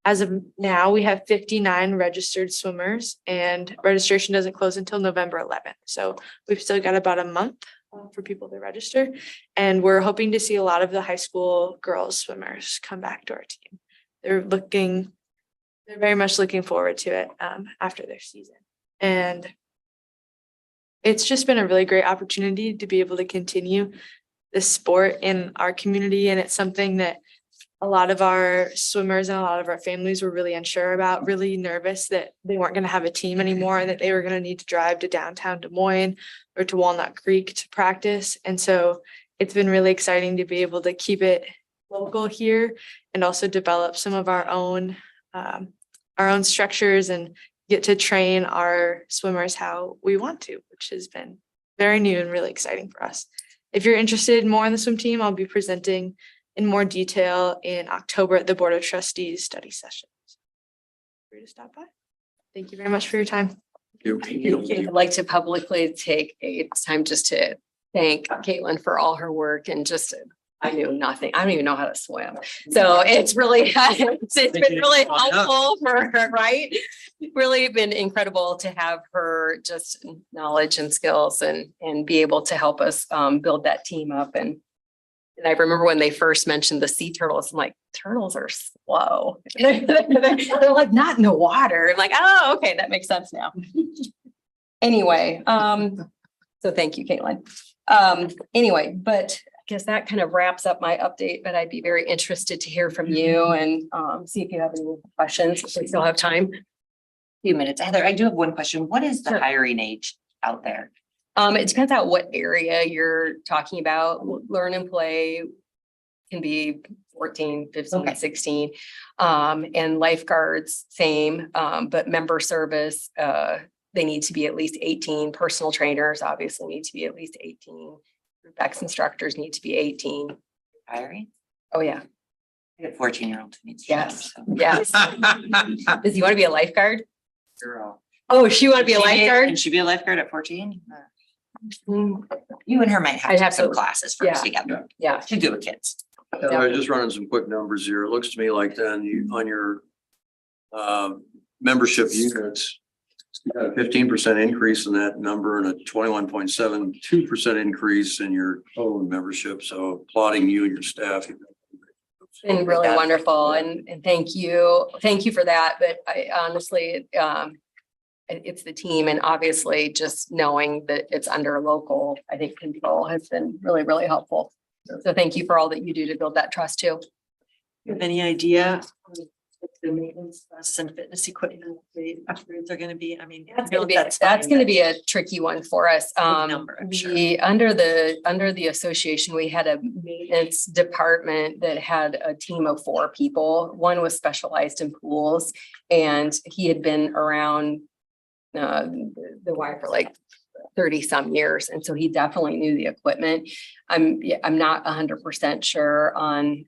As of now, we have 59 registered swimmers, and registration doesn't close until November 11th. So we've still got about a month for people to register. And we're hoping to see a lot of the high school girls swimmers come back to our team. They're very much looking forward to it after their season. And it's just been a really great opportunity to be able to continue this sport in our community. And it's something that a lot of our swimmers and a lot of our families were really unsure about, really nervous that they weren't going to have a team anymore and that they were going to need to drive to downtown Des Moines or to Walnut Creek to practice. And so it's been really exciting to be able to keep it local here and also develop some of our own structures and get to train our swimmers how we want to, which has been very new and really exciting for us. If you're interested more in the swim team, I'll be presenting in more detail in October at the Board of Trustees study session. Free to stop by. Thank you very much for your time. I'd like to publicly take a time just to thank Caitlin for all her work and just, I knew nothing. I don't even know how to swim. So it's really, it's been really helpful for her, right? Really been incredible to have her just knowledge and skills and be able to help us build that team up. And I remember when they first mentioned the sea turtles, I'm like, turtles are slow. They're like not in the water. I'm like, oh, okay, that makes sense now. Anyway, so thank you, Caitlin. Anyway, but I guess that kind of wraps up my update, but I'd be very interested to hear from you and see if you have any questions, if we still have time. Few minutes. Heather, I do have one question. What is the Sure. hiring age out there? It depends on what area you're talking about. Learn and play can be 14, 15, Okay. 16. And lifeguards, same, but member service, they need to be at least 18. Personal trainers obviously need to be at least 18. Group X instructors need to be 18. Hiring? Oh, yeah. I got 14-year-old. Yes. Yes. Does he want to be a lifeguard? Girl. Oh, she want to be a Can lifeguard? she be a lifeguard at 14? Mm, You and her might I'd have have some to- classes first yeah. together. Yeah. To do with kids. I was just running some quick numbers here. It looks to me like then you, on your membership units, you got a 15% increase in that number and a 21.72% increase in your total membership. So applauding you and your staff. Been really wonderful and thank you. Thank you for that. But I honestly, it's the team and obviously just knowing that it's under local, I think control has been really, really helpful. So thank you for all that you do to build that trust too. You have any idea what the maintenance costs and fitness equipment, the upgrades are gonna be? I mean. I know That's fine, gonna but- be a tricky one for us. number, I'm sure. Under the association, we had a maintenance department that had a team of 4 people. One was specialized in pools and he had been around the Y for like 30 some years. And so he definitely knew the equipment. I'm not 100% sure on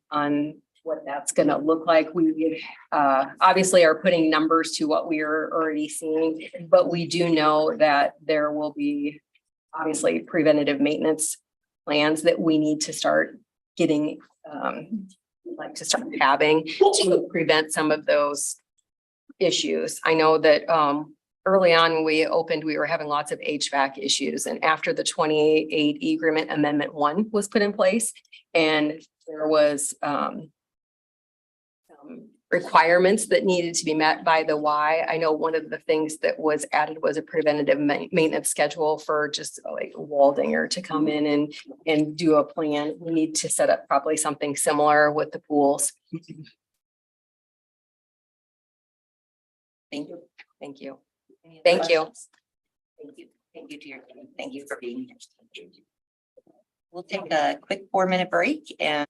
what that's going to look like. We obviously are putting numbers to what we are already seeing, but we do know that there will be obviously preventative maintenance plans that we need to start getting, like to start having to prevent some of those issues. I know that early on when we opened, we were having lots of HVAC issues. And after the 28E agreement, Amendment 1 was put in place, and there was some requirements that needed to be met by the Y. I know one of the things that was added was a preventative maintenance schedule for just like Waldinger to come in and do a plan. We need to set up probably something similar with the pools. Thank you. Thank you. Any other Thank you. questions? Thank you. Thank you to your team. Thank you for being here. We'll take a quick 4-minute break and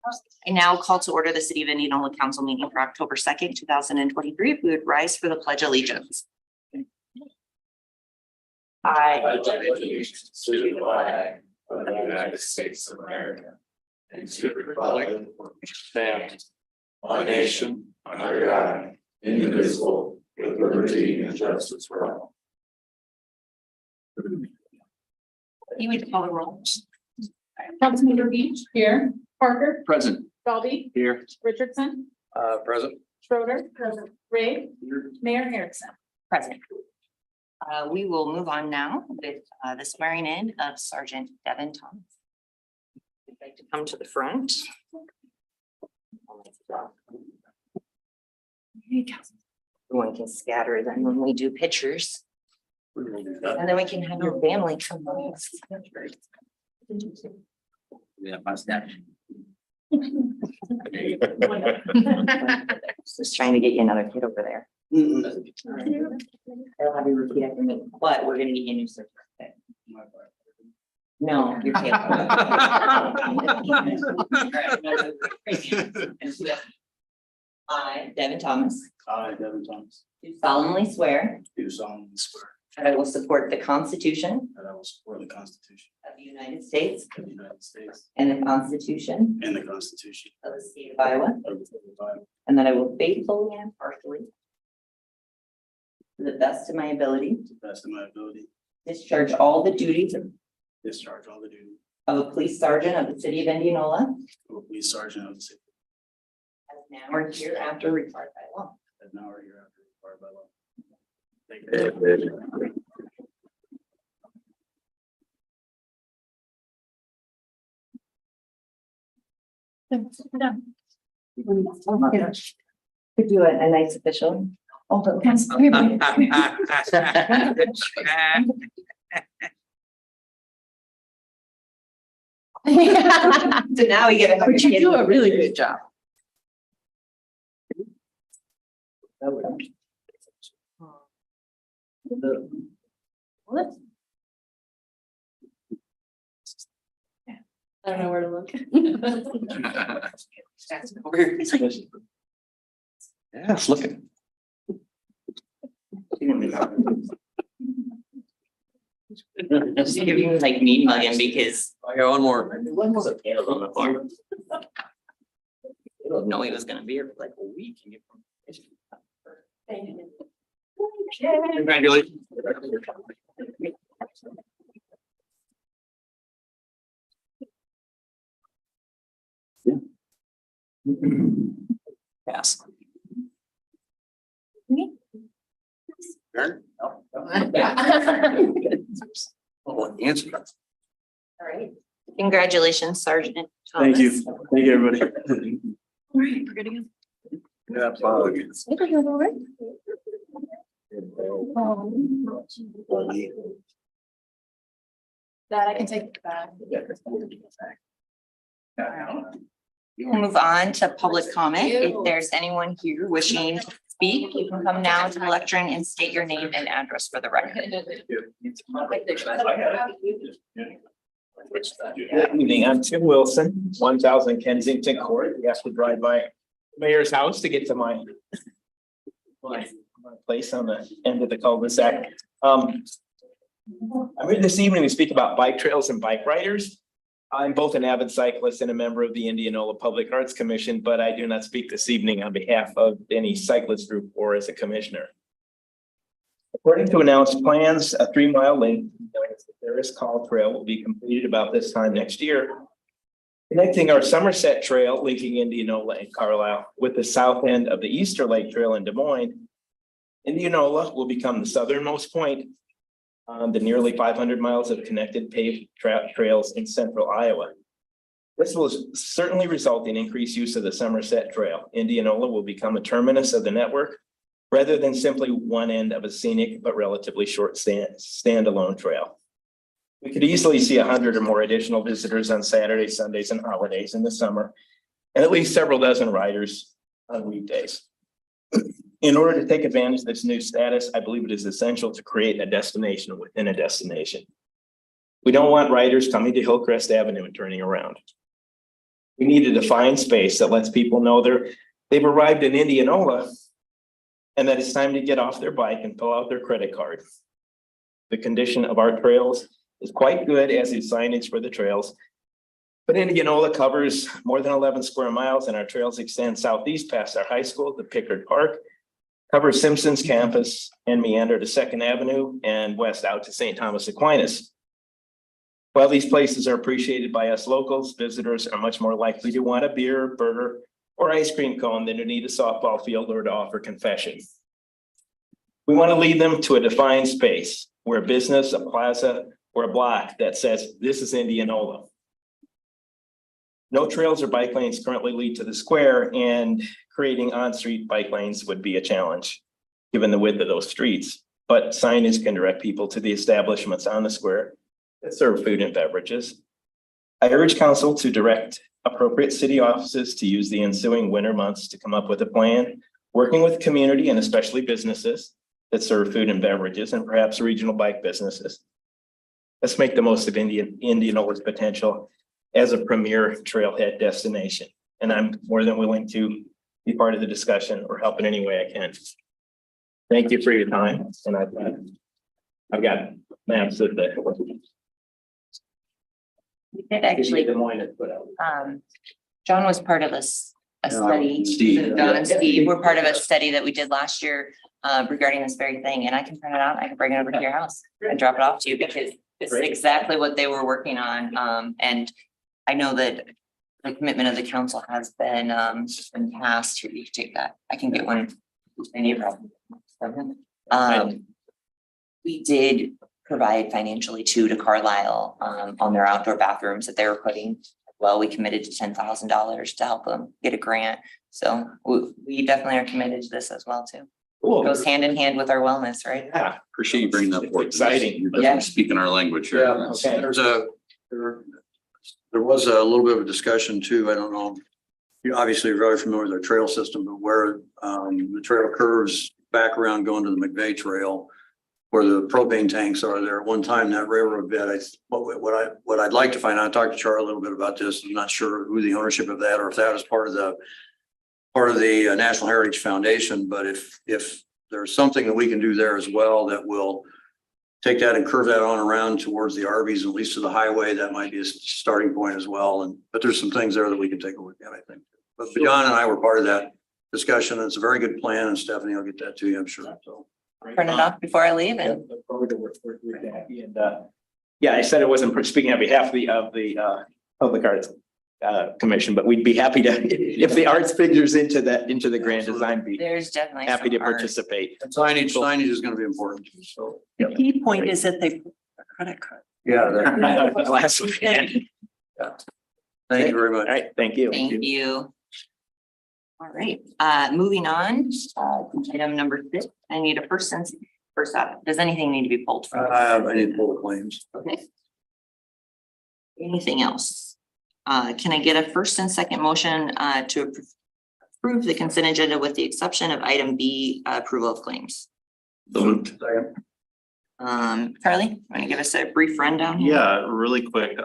I now call to order the City of Indianola Council meeting for October 2nd, 2023. If we would rise for the Pledge of Allegiance. I To the flag of the United States of America and to the republic which stands one nation under God, indivisible, with liberty and justice for all. You would call the roll. Councilmember Beach here, Parker, Present. Dalby, Here. Richardson, Present. Schroeder, Ray, Mayor Harrison. Present. We will move on now with the swearing in of Sergeant Devin Thomas. Would like to come to the front. Everyone can scatter then when we do pictures. And then we can have your family come on. Yeah, my snap. Just trying to get you another kid over there. I'll have you repeat after me, but we're gonna get you a new certificate. No, you're taking. I, Devin Thomas, I, Devin Thomas, do solemnly swear do solemnly swear that I will support the Constitution that I will support the Constitution of the United States of the United States and the Constitution and the Constitution of the State of Iowa, of the State of Iowa, and that I will faithfully and impartially, to the best of my ability, to the best of my ability, discharge all the duties of discharge all the duties a police sergeant of the City of Indianola, of a police sergeant of the city as now or hereafter required by law. as now or hereafter required by law. Thank you. Could do a nice official. So now we get. But you do a really good job. I don't know where to look. Yeah, it's looking. Just give you like mean mugging because I got one more. one was a tail on the floor. Didn't know he was gonna be here for like a week. and get Congratulations. Pass. Aaron? Oh, answer. All right. Congratulations, Sergeant Thomas. Thank you. Thank you, everybody. All right, we're gonna Yeah, absolutely. That I can take back. We'll move on to public comment. If there's anyone here wishing to speak, you can come now to the lectern and state your name and address for the record. Good evening, I'm Tim Wilson, 1000 Kensington Court. We have to drive by mayor's house to get to my place on the end of the cul-de-sac. I'm here this evening to speak about bike trails and bike riders. I'm both an avid cyclist and a member of the Indianola Public Arts Commission, but I do not speak this evening on behalf of any cyclist group or as a commissioner. According to announced plans, a 3-mile length known as the Ferris Call Trail will be completed about this time next year, connecting our Somerset Trail linking Indianola and Carlisle with the south end of the Easter Lake Trail in Des Moines. Indianola will become the southernmost point on the nearly 500 miles of connected paved trails in central Iowa. This will certainly result in increased use of the Somerset Trail. Indianola will become a terminus of the network rather than simply one end of a scenic but relatively short standalone trail. We could easily see 100 or more additional visitors on Saturdays, Sundays, and holidays in the summer, and at least several dozen riders on weekdays. In order to take advantage of this new status, I believe it is essential to create a destination within a destination. We don't want riders coming to Hillcrest Avenue and turning around. We need a defined space that lets people know they've arrived in Indianola and that it's time to get off their bike and pull out their credit card. The condition of our trails is quite good, as is signage for the trails. But Indianola covers more than 11 square miles, and our trails extend southeast past our high school to Pickard Park, cover Simpson's campus, and meander to Second Avenue and west out to St. Thomas Aquinas. While these places are appreciated by us locals, visitors are much more likely to want a beer, burger, or ice cream cone than to need a softball field or to offer confession. We want to lead them to a defined space where a business, a plaza, or a block that says, this is Indianola. No trails or bike lanes currently lead to the square, and creating on-street bike lanes would be a challenge, given the width of those streets. But signage can direct people to the establishments on the square that serve food and beverages. I urge council to direct appropriate city offices to use the ensuing winter months to come up with a plan, working with community and especially businesses that serve food and beverages, and perhaps regional bike businesses. Let's make the most of Indianola's potential as a premier trailhead destination. And I'm more than willing to be part of the discussion or help in any way I can. Thank you for your time. And I've got maps of the. We did actually, Des Moines has put out. John was part of a study. Steve. John and Steve were part of a study that we did last year regarding this very thing, and I can print it out. I can bring it over to your house and drop it off to you because it's Great. exactly what they were working on. And I know that the commitment of the council has been passed. Here, you can take that. I can get one. Any problem. We did provide financially to Carlisle on their outdoor bathrooms that they were putting. Well, we committed to $10,000 to help them get a grant. So we definitely are committed to this as well too. Cool. Goes hand in hand with our wellness, right? Yeah. Appreciate you bringing that forward. Exciting. You're Yeah. definitely speaking our language here. Yeah, Okay. There was a little bit of a discussion too. I don't know. You obviously are very familiar with our trail system, but where the trail curves back around going to the McVeigh Trail, where the propane tanks are there. At one time, that railroad bed, what I'd like to find out, I talked to Charlie a little bit about this. I'm not sure who the ownership of that, or if that is part of the National Heritage Foundation. But if there's something that we can do there as well that will take that and curve that on around towards the Arby's, at least to the highway, that might be a starting point as well. But there's some things there that we can take a look at, I think. But John and I were part of that discussion. It's a very good plan, and Stephanie will get that to you, I'm sure. So. Print it off before I leave and Look forward to work with Jackie. And yeah, I said it wasn't speaking on behalf of the Public Arts Commission, but we'd be happy to, if the arts figures into the grand design, be there's definitely happy to some art. participate. And signage is going to be important too. So. The key point is that they put a credit card. Yeah. Last weekend. Thank you very much. All right, thank you. Thank you. All right, moving on, item number 6, I need a first up. Does anything need to be pulled from? I need to pull the claims. Okay. Anything else? Can I get a first and second motion to approve the consent agenda with the exception of item B, approval of claims? Carly, want to give us a brief rundown here? Yeah, really quick.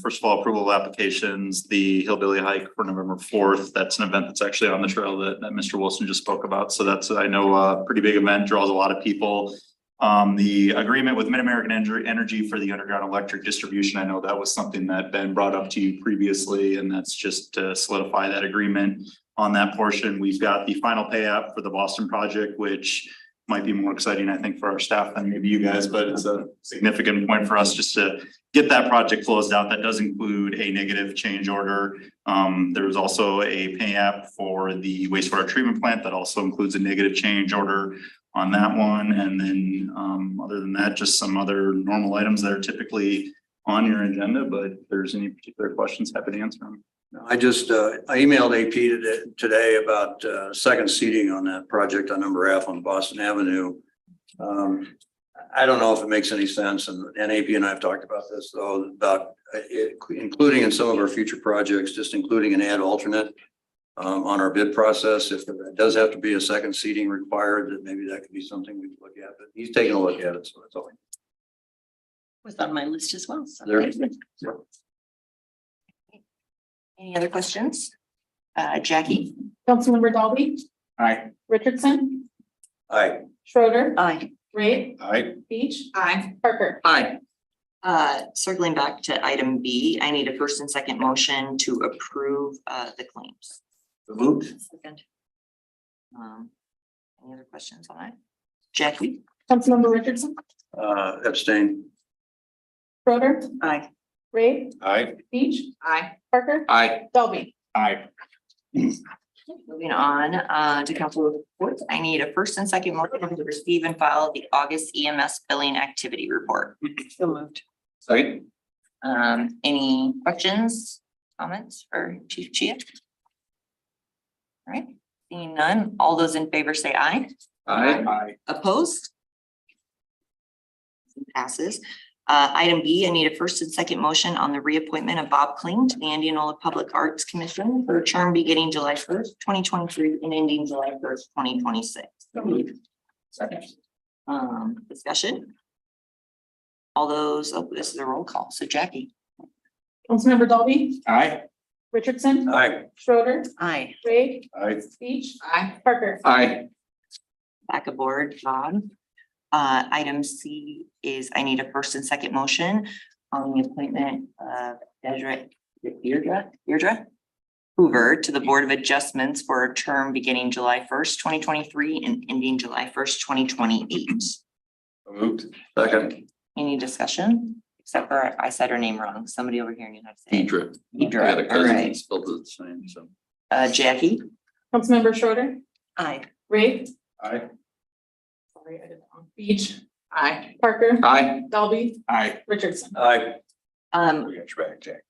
First of all, approval of applications, the Hillbilly Hike for November 4th. That's an event that's actually on the trail that Mr. Wilson just spoke about. So that's, I know, a pretty big event, draws a lot of people. The agreement with Mid-American Energy for the underground electric distribution. I know that was something that Ben brought up to you previously, and that's just to solidify that agreement on that portion. We've got the final pay app for the Boston project, which might be more exciting, I think, for our staff than maybe you guys, but it's a significant point for us just to get that project closed out. That does include a negative change order. There was also a pay app for the wastewater treatment plant that also includes a negative change order on that one. And then other than that, just some other normal items that are typically on your agenda, but if there's any particular questions, happy to answer them. I emailed AP today about second seating on that project on number F on Boston Avenue. I don't know if it makes any sense, and AP and I have talked about this though, about including in some of our future projects, just including an add alternate on our bid process. If there does have to be a second seating required, that maybe that could be something we could look at, but he's taking a look at it, so that's all. Was on my list as well. So There. Any other questions? Jackie? Councilmember Dalby, Aye. Richardson, Aye. Schroeder, Aye. Ray, Aye. Beach, Aye. Parker. Aye. Circling back to item B, I need a first and second motion to approve the claims. Moved. Second. Any other questions on that? Jackie? Councilmember Richardson, Abstain. Schroeder, Aye. Ray, Aye. Beach, Aye. Parker, Aye. Dalby. Aye. Moving on to council reports, I need a first and second motion to receive and file the August EMS billing activity report. So moved. Second. Any questions, comments for Chief Chia? All right, seeing none, all those in favor say aye. Aye. Opposed? Passes. Item B, I need a first and second motion on the reappointment of Bob Kling to the Indianola Public Arts Commission for a term beginning July 1st, 2023 and ending July 1st, 2026. Second. Discussion? All those, oh, this is a roll call. So Jackie? Councilmember Dalby, Aye. Richardson, Aye. Schroeder, Aye. Ray, Aye. Beach, Aye. Parker. Aye. Back aboard, Bob. Item C is I need a first and second motion on the appointment of Deirdre Hoover to the Board of Adjustments for a term beginning July 1st, 2023 and ending July 1st, 2028. Moved. Second. Any discussion? Except for I said her name wrong. Somebody over here knew how to say it. Deidre. Deidre, I had a all cousin right. that spelled it the same, so. Jackie? Councilmember Schroeder, Aye. Ray. Aye. Sorry, I did that wrong. Beach, Aye. Parker. Aye. Dalby, Aye. Richardson. Aye. We got your back, Jack.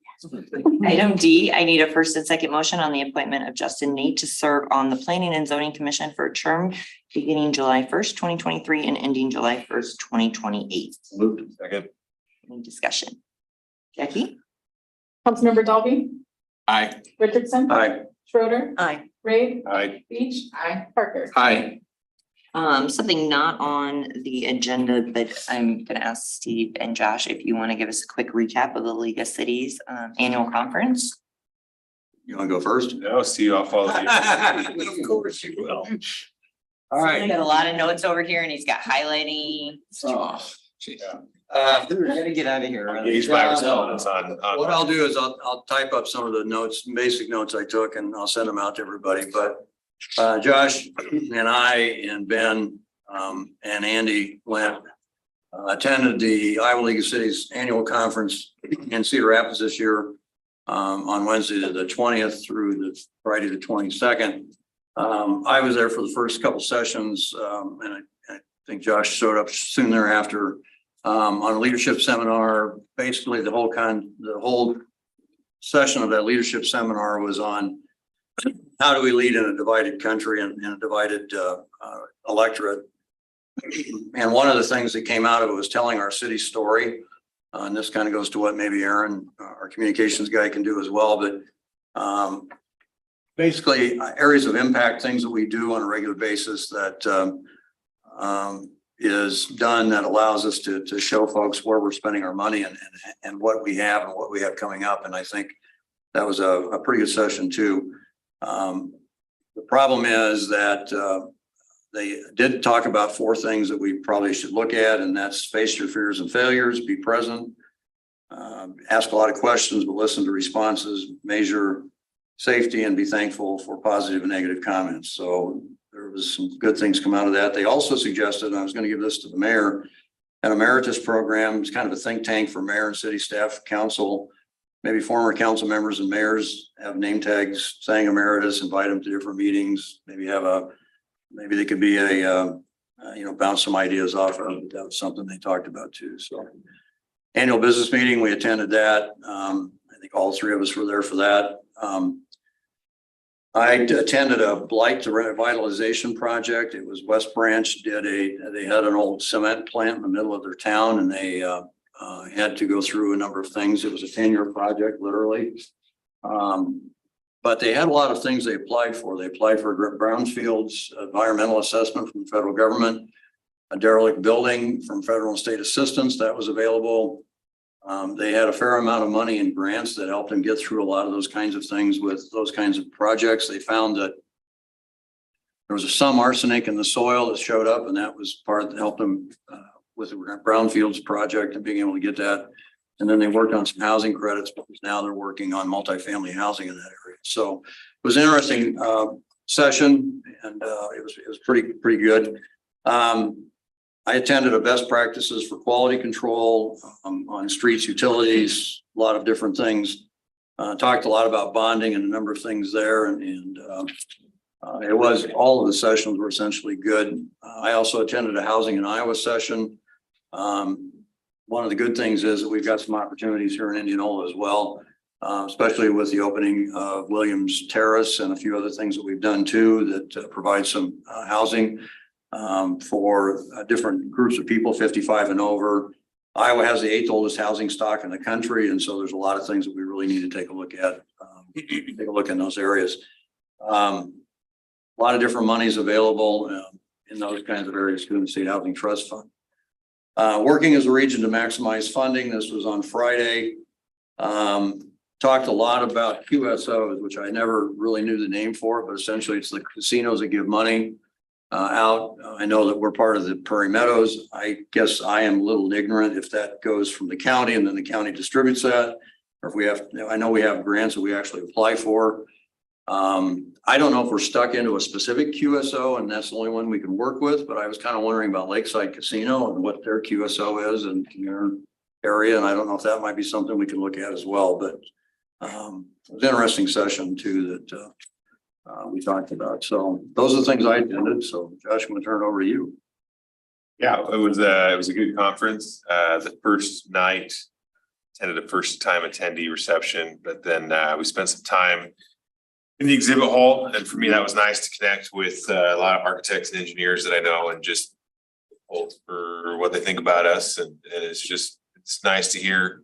Item D, I need a first and second motion on the appointment of Justin Nate to serve on the Planning and Zoning Commission for a term beginning July 1st, 2023 and ending July 1st, 2028. Moved. Second. Any discussion? Jackie? Councilmember Dalby, Aye. Richardson, Aye. Schroeder, Aye. Ray, Aye. Beach, Parker. Aye. Something not on the agenda, but I'm gonna ask Steve and Josh if you want to give us a quick recap of the League of Cities annual conference. You want to go first? No, Steve, I'll follow you. Of course you will. All He's right. got a lot of notes over here and he's got highlighting. Oh, geez. We're gonna get out of here. He's by himself. It's on. What I'll do is I'll type up some of the notes, basic notes I took, and I'll send them out to everybody, but Josh and I and Ben and Andy went attended the Iowa League of Cities annual conference in Cedar Rapids this year on Wednesday the 20th through the Friday the 22nd. I was there for the first couple sessions and I think Josh showed up soon thereafter on a leadership seminar. Basically, the whole session of that leadership seminar was on how do we lead in a divided country and in a divided electorate. And one of the things that came out of it was telling our city story. And this kind of goes to what maybe Aaron, our communications guy, can do as well. But basically areas of impact, things that we do on a regular basis that is done that allows us to show folks where we're spending our money and what we have and what we have coming up. And I think that was a pretty good session too. The problem is that they did talk about 4 things that we probably should look at, and that's face your fears and failures, be present, ask a lot of questions, but listen to responses, measure safety, and be thankful for positive and negative comments. So there was some good things come out of that. They also suggested, and I was going to give this to the mayor, an emeritus program. It's kind of a think tank for mayor and city staff, council. Maybe former council members and mayors have name tags saying emeritus, invite them to different meetings, maybe they could be bounce some ideas off of it. That was something they talked about too. So annual business meeting, we attended that. I think all 3 of us were there for that. I attended a blight to revitalization project. It was West Branch they had an old cement plant in the middle of their town, and they had to go through a number of things. It was a 10-year project, literally. But they had a lot of things they applied for. They applied for a brownfields environmental assessment from the federal government, a derelict building from federal and state assistance that was available, They had a fair amount of money in grants that helped them get through a lot of those kinds of things with those kinds of projects. They found that there was some arsenic in the soil that showed up, and that was part that helped them with the brownfields project and being able to get that. And then they worked on some housing credits, because now they're working on multifamily housing in that area. So it was an interesting session, and it was pretty good. I attended a best practices for quality control on streets, utilities, a lot of different things. Talked a lot about bonding and a number of things there, and it was, all of the sessions were essentially good. I also attended a housing in Iowa session. One of the good things is that we've got some opportunities here in Indianola as well, especially with the opening of Williams Terrace and a few other things that we've done too that provide some housing for different groups of people, 55 and over. Iowa has the 8th oldest housing stock in the country, and so there's a lot of things that we really need to take a look at. Take a look in those areas. A lot of different monies available in those kinds of areas through the State Housing Trust Fund. Working as a region to maximize funding. This was on Friday. Talked a lot about QSOs, which I never really knew the name for, but essentially it's the casinos that give money out. I know that we're part of the Prairie Meadows. I guess I am a little ignorant if that goes from the county and then the county distributes that, or if we have, I know we have grants that we actually apply for. I don't know if we're stuck into a specific QSO and that's the only one we can work with, but I was kind of wondering about Lakeside Casino and what their QSO is in their area. And I don't know if that might be something we can look at as well, but it was an interesting session too that we talked about. So those are the things I attended. So Josh, I'm going to turn it over to you. Yeah, it was a good conference. The first night attended a first time attendee reception, but then we spent some time in the exhibit hall. And for me, that was nice to connect with a lot of architects and engineers that I know and just for what they think about us. And it's nice to hear,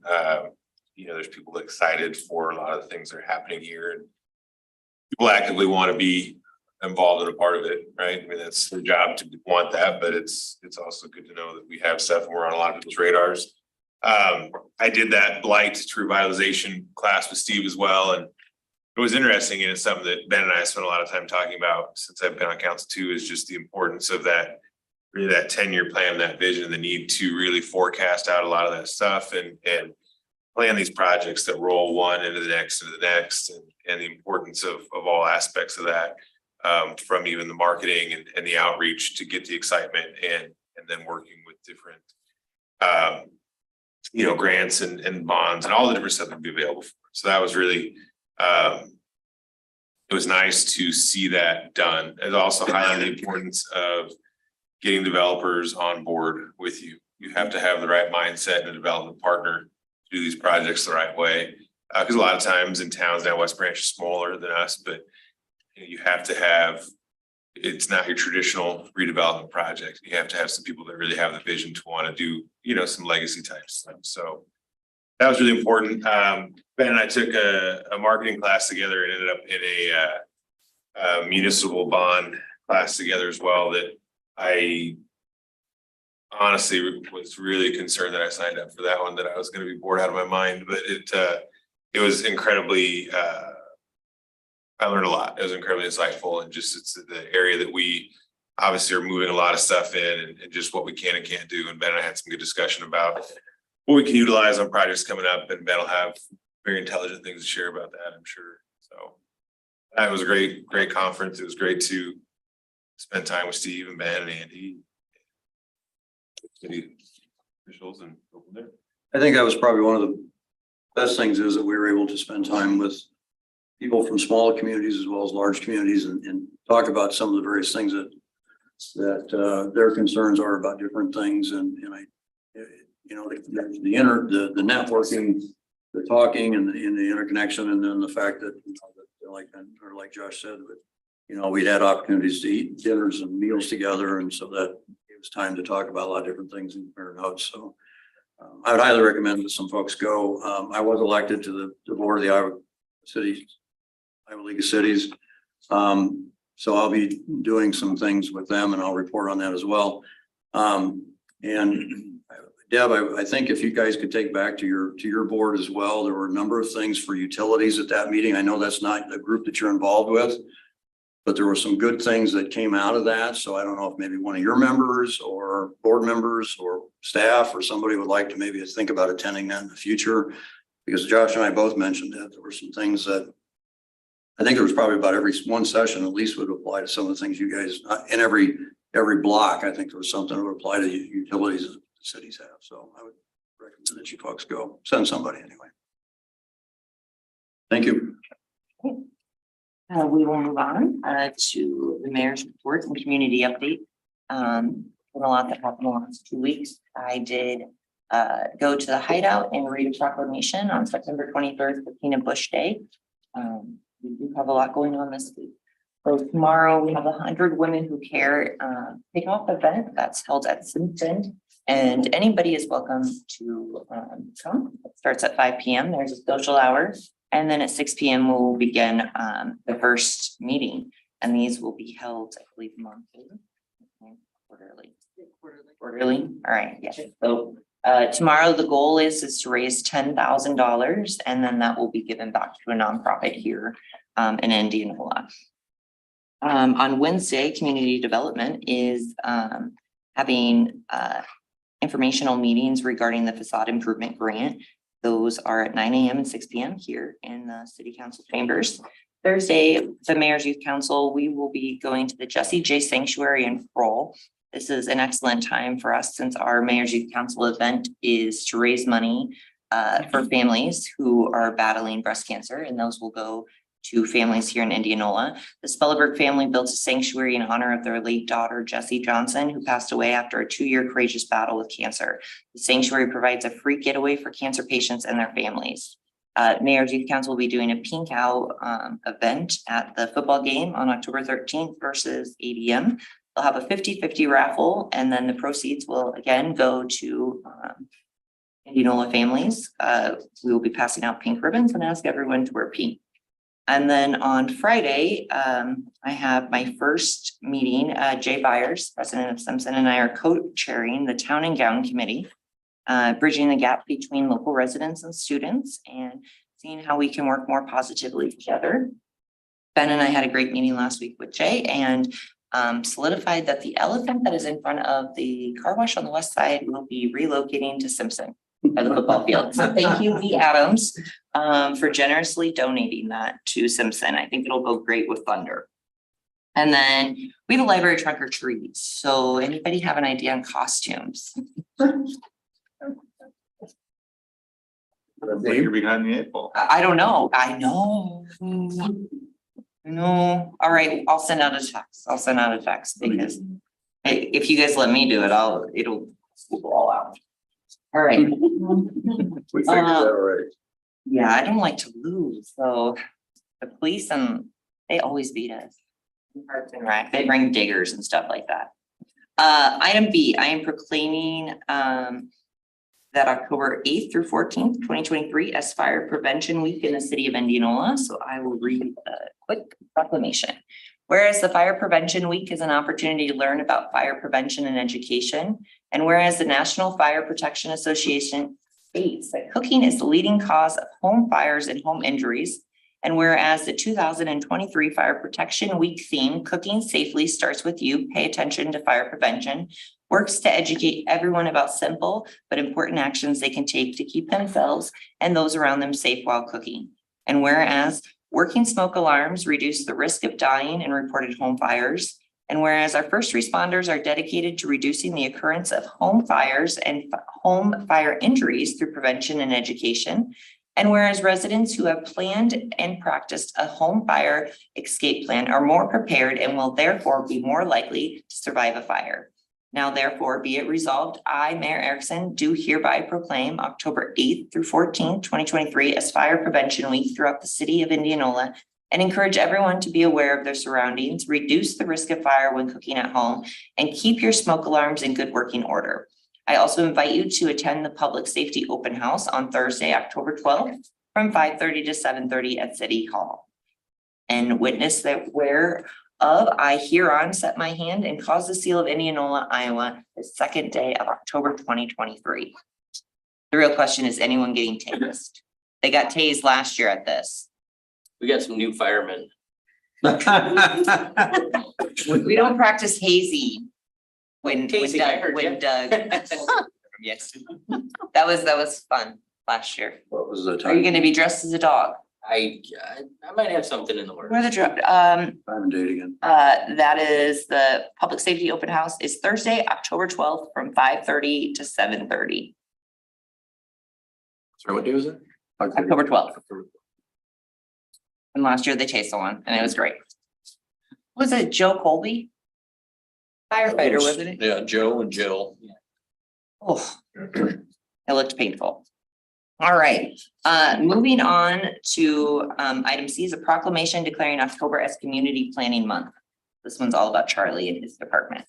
there's people excited for a lot of the things that are happening here, and people actively want to be involved in a part of it, right? I mean, that's their job to want that, but it's also good to know that we have stuff and we're on a lot of people's radars. I did that blight to revitalization class with Steve as well. And it was interesting, and it's something that Ben and I spent a lot of time talking about since I've been on council too, is just the importance of that, really that 10-year plan, that vision, and the need to really forecast out a lot of that stuff and plan these projects that roll one into the next and the importance of all aspects of that, from even the marketing and the outreach to get the excitement and then working with different grants and bonds and all the different stuff that would be available for. So that was really it was nice to see that done. It also highlighted the importance of getting developers on board with you. You have to have the right mindset and a development partner to do these projects the right way. Because a lot of times in towns now, West Branch is smaller than us, but you have to have, it's not your traditional redevelopment project. You have to have some people that really have the vision to want to do, some legacy type stuff. So that was really important. Ben and I took a marketing class together and ended up in a municipal bond class together as well, that I honestly was really concerned that I signed up for that one, that I was going to be bored out of my mind, but it was incredibly, I learned a lot. It was incredibly insightful, and just it's the area that we obviously are moving a lot of stuff in and just what we can and can't do. And Ben and I had some good discussion about what we can utilize on projects coming up, and Ben will have very intelligent things to share about that, I'm sure. So that was a great conference. It was great to spend time with Steve and Ben and Andy, city officials, and go from there. I think that was probably one of the best things, is that we were able to spend time with people from small communities as well as large communities and talk about some of the various things that their concerns are about different things. And I, the networking, the talking and the interconnection, and then the fact that, like Josh said, that, we'd had opportunities to eat dinners and meals together. And so that it was time to talk about a lot of different things and compare notes. So I would highly recommend that some folks go. I was elected to the board of the Iowa League of Cities. So I'll be doing some things with them, and I'll report on that as well. And Deb, I think if you guys could take back to your board as well, there were a number of things for utilities at that meeting. I know that's not a group that you're involved with, but there were some good things that came out of that. So I don't know if maybe one of your members or board members or staff or somebody would like to maybe think about attending that in the future. Because Josh and I both mentioned that there were some things that I think there was probably about every one session at least would apply to some of the things you guys, in every block, I think there was something that would apply to utilities that the cities have. So I would recommend that you folks go, send somebody anyway. Thank you. We will move on to the mayor's reports and community update. Been a lot that happened the last 2 weeks. I did go to the hideout and read a proclamation on September 23rd, for Keenan Bush Day. We do have a lot going on this week. So tomorrow we have 100 Women Who Care kickoff event that's held at Simpson, and anybody is welcome to come. It starts at 5 p.m. There's a social hour, and then at 6 p.m. we'll begin the first meeting, and these will be held, I believe, monthly, quarterly. All right, yeah. So tomorrow the goal is to raise $10,000, and then that will be given back to a nonprofit here in Indianola. On Wednesday, community development is having informational meetings regarding the facade improvement grant. Those are at 9 a.m. and 6 p.m. here in the city council chambers. Thursday, the Mayor's Youth Council, we will be going to the Jesse J Sanctuary in Kroll. This is an excellent time for us since our Mayor's Youth Council event is to raise money for families who are battling breast cancer, and those will go to families here in Indianola. The Spellerberg family built a sanctuary in honor of their late daughter, Jessie Johnson, who passed away after a 2-year courageous battle with cancer. The sanctuary provides a free getaway for cancer patients and their families. Mayor's Youth Council will be doing a pink owl event at the football game on October 13th versus ADM. They'll have a 50-50 raffle, and then the proceeds will again go to Indianola families. We will be passing out pink ribbons and ask everyone to wear pink. And then on Friday, I have my first meeting. Jay Byers, president of Simpson, and I are co-chairing the Town and Gown Committee, bridging the gap between local residents and students and seeing how we can work more positively together. Ben and I had a great meeting last week with Jay and solidified that the elephant that is in front of the car wash on the west side will be relocating to Simpson by the football field. So thank you, Lee Adams, for generously donating that to Simpson. I think it'll go great with Thunder. And then we have a library trunk or treat. So anybody have an idea on costumes? Like you're behind the 8 ball. I don't know. I know. All right, I'll send out a text. Because if you guys let me do it, it'll go all out. All right. We figured that right. Yeah, I don't like to lose. So the police they always beat us. Parks and Rec, they bring diggers and stuff like that. Item B, I am proclaiming that October 8th through 14th, 2023 as Fire Prevention Week in the city of Indianola. So I will read a quick proclamation. Whereas the Fire Prevention Week is an opportunity to learn about fire prevention and education, and whereas the National Fire Protection Association states that cooking is the leading cause of home fires and home injuries, and whereas the 2023 Fire Protection Week theme, Cooking Safely Starts With You, Pay Attention to Fire Prevention, works to educate everyone about simple but important actions they can take to keep themselves and those around them safe while cooking. And whereas working smoke alarms reduce the risk of dying in reported home fires, and whereas our first responders are dedicated to reducing the occurrence of home fires and home fire injuries through prevention and education, and whereas residents who have planned and practiced a home fire escape plan are more prepared and will therefore be more likely to survive a fire. Now, therefore, be it resolved, I, Mayor Erickson, do hereby proclaim October 8th through 14th, 2023 as Fire Prevention Week throughout the city of Indianola, and encourage everyone to be aware of their surroundings, reduce the risk of fire when cooking at home, and keep your smoke alarms in good working order. I also invite you to attend the Public Safety Open House on Thursday, October 12th from 5:30 to 7:30 at City Hall, and witness that where of I hereon set my hand and cause the seal of Indianola, Iowa, the second day of October 2023. The real question is anyone getting tased? They got tased last year at this. We got some new firemen. We don't practice hazy when Tasing, I heard ya. Doug. Yes, that was fun last year. What was the Are you time? gonna be dressed as a dog? I might have something in the works. Where the Time and date again. that is the public safety open house is Thursday, October 12th from 5:30 to 7:30. Sorry, what day was it? October 12th. And last year they tased someone and it was great. Was it Joe Colby? Firefighter, wasn't it? Yeah, Joe and Jill. Oh, it looked painful. All right, moving on to item C is a proclamation declaring October as Community Planning Month. This one's all about Charlie and his department.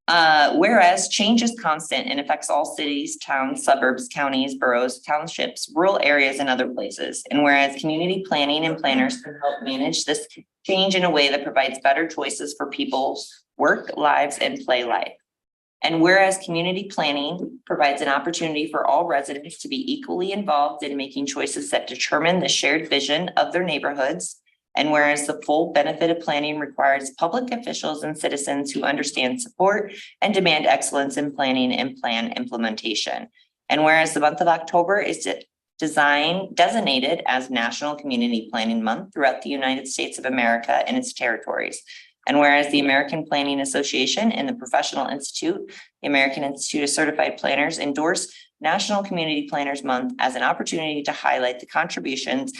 Whereas change is constant and affects all cities, towns, suburbs, counties, boroughs, townships, rural areas, and other places. And whereas community planning and planners can help manage this change in a way that provides better choices for people's work, lives, and play life. And whereas community planning provides an opportunity for all residents to be equally involved in making choices that determine the shared vision of their neighborhoods. And whereas the full benefit of planning requires public officials and citizens who understand, support, and demand excellence in planning and plan implementation. And whereas the month of October is designated as National Community Planning Month throughout the United States of America and its territories. And whereas the American Planning Association and the Professional Institute, the American Institute of Certified Planners, endorse National Community Planners Month as an opportunity to highlight the contributions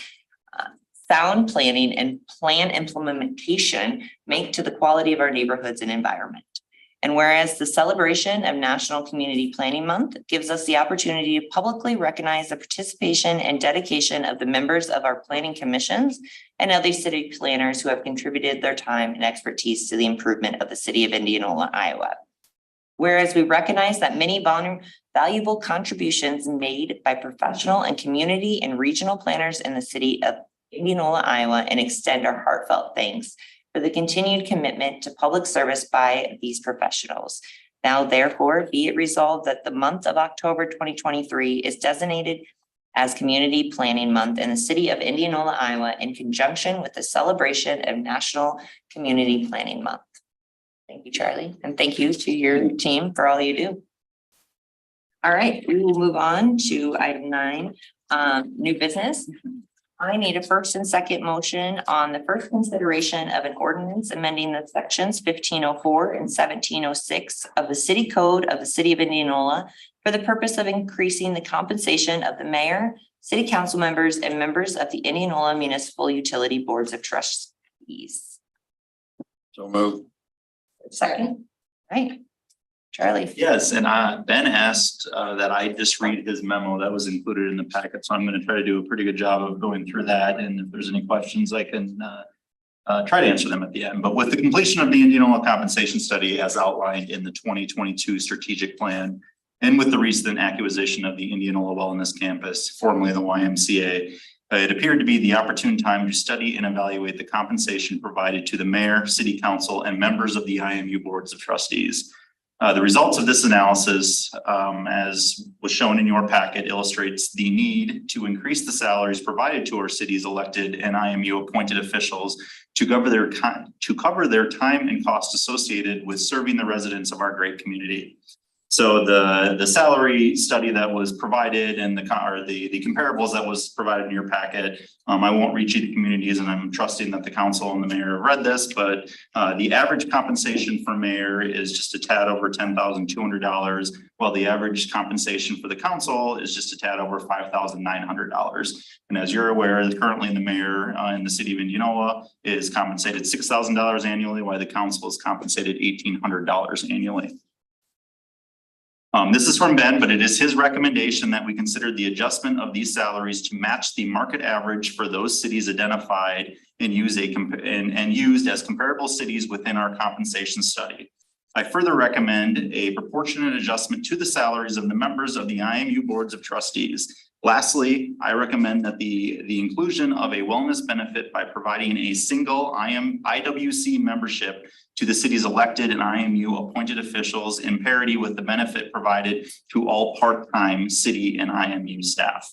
sound planning and plan implementation make to the quality of our neighborhoods and environment. And whereas the celebration of National Community Planning Month gives us the opportunity to publicly recognize the participation and dedication of the members of our planning commissions and other city planners who have contributed their time and expertise to the improvement of the city of Indianola, Iowa. Whereas we recognize that many valuable contributions made by professional and community and regional planners in the city of Indianola, Iowa, and extend our heartfelt thanks for the continued commitment to public service by these professionals. Now, therefore, be it resolved that the month of October 2023 is designated as Community Planning Month in the city of Indianola, Iowa, in conjunction with the celebration of National Community Planning Month. Thank you, Charlie, and thank you to your team for all you do. All right, we will move on to item 9, new business. I need a first and second motion on the first consideration of an ordinance amending the sections 1504 and 1706 of the city code of the city of Indianola for the purpose of increasing the compensation of the mayor, city council members, and members of the Indianola Municipal Utility Boards of Trustees. So move. Second, right? Charlie. Yes, and Ben asked that I just read his memo that was included in the packet, so I'm gonna try to do a pretty good job of going through that, and if there's any questions, I can try to answer them at the end. But with the completion of the Indianola compensation study as outlined in the 2022 strategic plan, and with the recent acquisition of the Indianola Wellness Campus, formerly the YMCA, it appeared to be the opportune time to study and evaluate the compensation provided to the mayor, city council, and members of the IMU boards of trustees. The results of this analysis, as was shown in your packet, illustrates the need to increase the salaries provided to our city's elected and IMU appointed officials to cover their time and cost associated with serving the residents of our great community. So the salary study that was provided and the comparables that was provided in your packet, I won't read you the communities, and I'm trusting that the council and the mayor have read this, but the average compensation for mayor is just a tad over $10,200, while the average compensation for the council is just a tad over $5,900. And as you're aware, currently the mayor in the city of Indianola is compensated $6,000 annually, while the council is compensated $1,800 annually. This is from Ben, but it is his recommendation that we consider the adjustment of these salaries to match the market average for those cities identified and used as comparable cities within our compensation study. I further recommend a proportionate adjustment to the salaries of the members of the IMU boards of trustees. Lastly, I recommend that the inclusion of a wellness benefit by providing a single IWC membership to the city's elected and IMU appointed officials in parity with the benefit provided to all part-time city and IMU staff.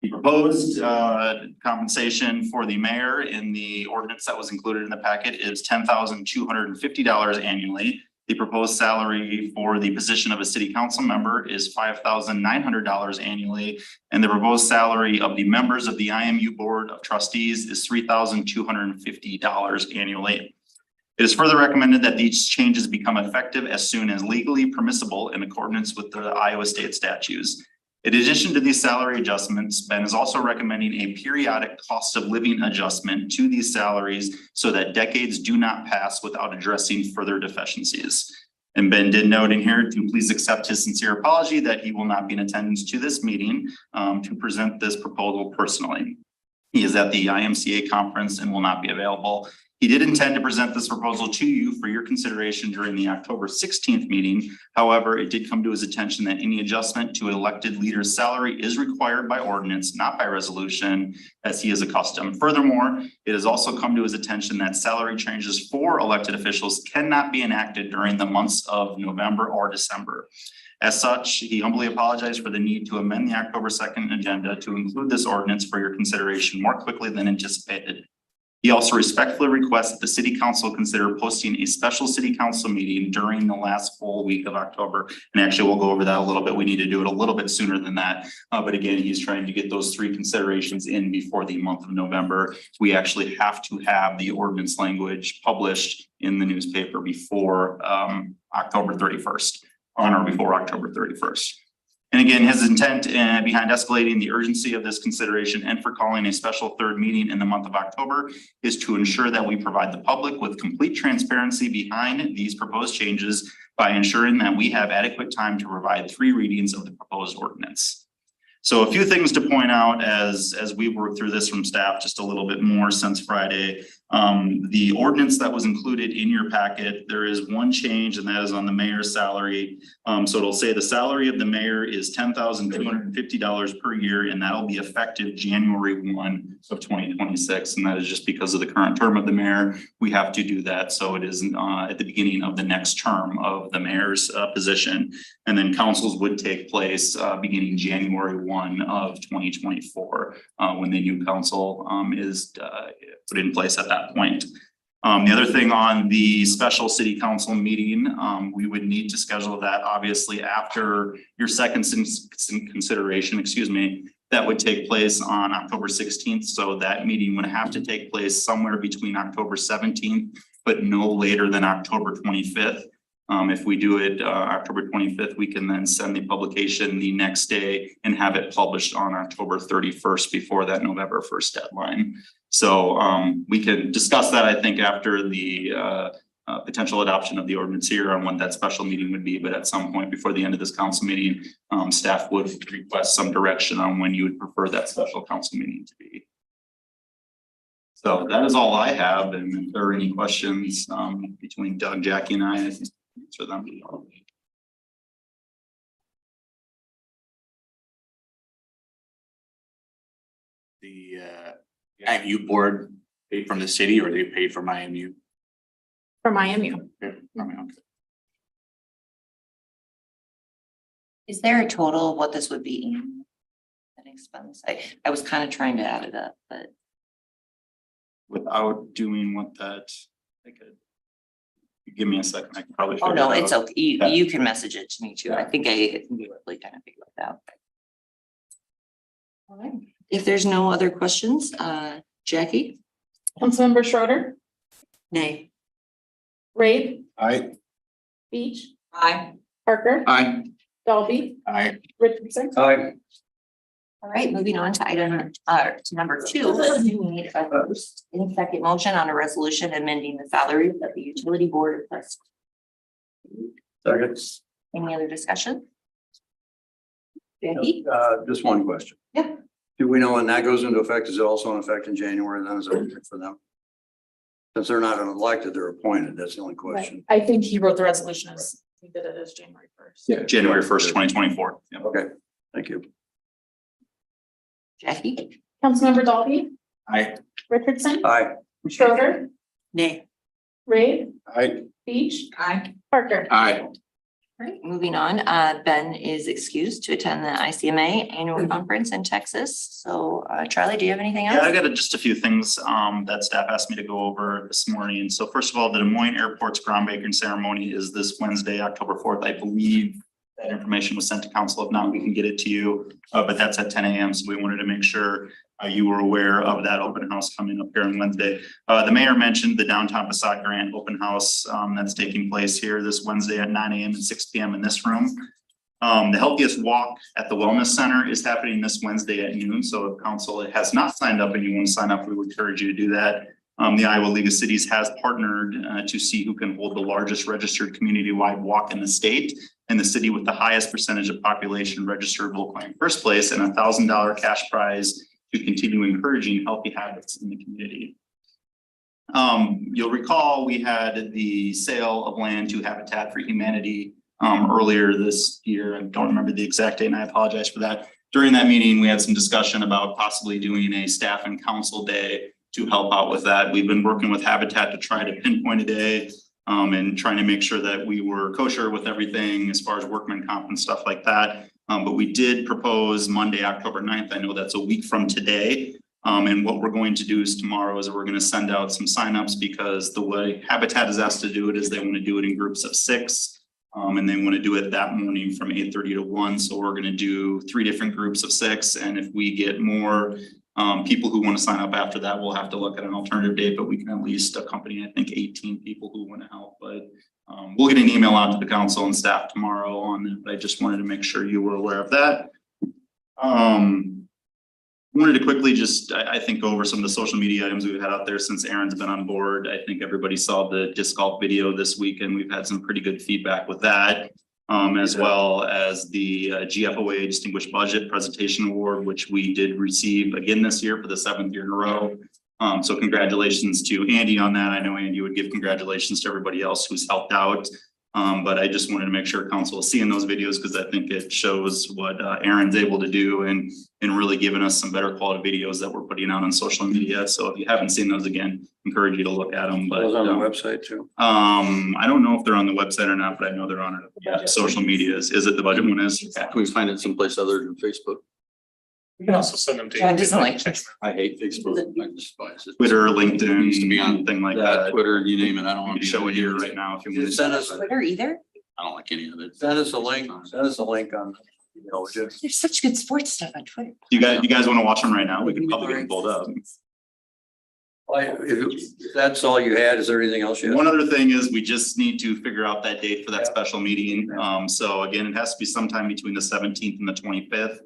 The proposed compensation for the mayor in the ordinance that was included in the packet is $10,250 annually. The proposed salary for the position of a city council member is $5,900 annually. And the proposed salary of the members of the IMU Board of Trustees is $3,250 annually. It is further recommended that these changes become effective as soon as legally permissible in accordance with the Iowa state statutes. In addition to these salary adjustments, Ben is also recommending a periodic cost of living adjustment to these salaries so that decades do not pass without addressing further deficiencies. And Ben did note in here to please accept his sincere apology that he will not be in attendance to this meeting to present this proposal personally. He is at the IMCA conference and will not be available. He did intend to present this proposal to you for your consideration during the October 16th meeting. However, it did come to his attention that any adjustment to an elected leader's salary is required by ordinance, not by resolution, as he is accustomed. Furthermore, it has also come to his attention that salary changes for elected officials cannot be enacted during the months of November or December. As such, he humbly apologized for the need to amend the October 2nd agenda to include this ordinance for your consideration more quickly than anticipated. He also respectfully requests that the city council consider posting a special city council meeting during the last full week of October. And actually, we'll go over that a little bit. We need to do it a little bit sooner than that. But again, he's trying to get those three considerations in before the month of November. We actually have to have the ordinance language published in the newspaper before October 31st, on or before October 31st. And again, his intent behind escalating the urgency of this consideration and for calling a special third meeting in the month of October is to ensure that we provide the public with complete transparency behind these proposed changes by ensuring that we have adequate time to provide 3 readings of the proposed ordinance. So a few things to point out as we work through this from staff just a little bit more since Friday. The ordinance that was included in your packet, there is one change, and that is on the mayor's salary. So it'll say the salary of the mayor is $10,250 per year, and that'll be effective January 1 of 2026. And that is just because of the current term of the mayor. We have to do that. So it is at the beginning of the next term of the mayor's position. And then councils would take place beginning January 1 of 2024 when the new council is put in place at that point. The other thing on the special city council meeting, we would need to schedule that obviously after your second consideration, that would take place on October 16th. So that meeting would have to take place somewhere between October 17th, but no later than October 25th. If we do it October 25th, we can then send the publication the next day and have it published on October 31st before that November 1st deadline. So we can discuss that, I think, after the potential adoption of the ordinance here on when that special meeting would be. But at some point before the end of this council meeting, staff would request some direction on when you would prefer that special council meeting to be. So that is all I have. And if there are any questions between Doug, Jackie, and I can answer them. The IMU board paid from the city, or they paid from IMU? From IMU. Is there a total of what this would be in an expense? I was kind of trying to add it up, but. Without doing what that, I could. Give me a second, I can probably. Oh, figure no, it it's out. okay. You can message it to me too. I think I can really kind of figure it out. All right. If there's no other questions, Jackie? Councilmember Schroeder, Nay. Rabe, Aye. Beach, Aye. Parker, Aye. Dalby, Aye. Richardson. Aye. All right, moving on to item, to number 2, we need a first and second motion on a resolution amending the salaries of the utility board of trustees. Second. Any other discussion? Jackie? Just one question. Yeah. Do we know when that goes into effect? Is it also in effect in January? Then is it for them? Since they're not elected, they're appointed. That's the only question. I think he wrote the resolution as, he did it as January 1st. January 1st, 2024. Yep. Okay, thank you. Jackie? Councilmember Dalby, Aye. Richardson, Aye. Schroeder, Nay. Ray, Aye. Beach, Aye. Parker. Aye. Right, moving on, Ben is excused to attend the ICMA annual conference in Texas. So Charlie, do you have anything Yeah, I else? got just a few things that staff asked me to go over this morning. So first of all, the Des Moines Airport's groundbreaking ceremony is this Wednesday, October 4th. I believe that information was sent to council. If not, we can get it to you. But that's at 10 a.m. So we wanted to make sure you were aware of that open house coming up here on Wednesday. The mayor mentioned the downtown Passat Grant open house that's taking place here this Wednesday at 9 a.m. and 6 p.m. in this room. The Healthiest Walk at the Wellness Center is happening this Wednesday at noon. So if council has not signed up and you want to sign up, we would encourage you to do that. The Iowa League of Cities has partnered to see who can hold the largest registered community-wide walk in the state, and the city with the highest percentage of population registered will claim first place and $1,000 cash prize to continue encouraging healthy habits in the community. You'll recall we had the sale of land to Habitat for Humanity earlier this year. I don't remember the exact date and I apologize for that. During that meeting, we had some discussion about possibly doing a staff and council day to help out with that. We've been working with Habitat to try to pinpoint a day and trying to make sure that we were kosher with everything as far as workman comp and stuff like that. But we did propose Monday, October 9th. I know that's a week from today. And what we're going to do is tomorrow is we're going to send out some signups because the way Habitat is asked to do it is they want to do it in groups of 6. And they want to do it that morning from 8:30 to 1. So we're going to do 3 different groups of 6. And if we get more people who want to sign up after that, we'll have to look at an alternative date, but we can at least accompany, I think, 18 people who want to help. But we'll get an email out to the council and staff tomorrow on that, but I just wanted to make sure you were aware of that. Wanted to quickly just, I think, go over some of the social media items we've had out there since Aaron's been on board. I think everybody saw the disc golf video this week and we've had some pretty good feedback with that. As well as the GFOA Distinguished Budget Presentation Award, which we did receive again this year for the 7th year in a row. So congratulations to Andy on that. I know Andy would give congratulations to everybody else who's helped out. But I just wanted to make sure council is seeing those videos because I think it shows what Aaron's able to do and really giving us some better quality videos that we're putting out on social media. So if you haven't seen those, again, encourage you to look at them. But Those on the website too. I don't know if they're on the website or not, but I know they're on social medias. Is it the budget one is? Can we find it someplace other than Facebook? We can also send them to you. John doesn't like I hate Facebook. I despise it. Twitter, Needs to be LinkedIn, on anything like Yeah, that. Twitter, you name it. I don't I want can to show it here right now if you want. Send us, Twitter either? I don't like any of it. send us a link on, just. There's such good sports stuff on Twitter. You guys want to watch them right now? We can probably get them pulled up. If that's all you had, is there anything else you had? One other thing is we just need to figure out that date for that special meeting. So again, it has to be sometime between the 17th and the 25th.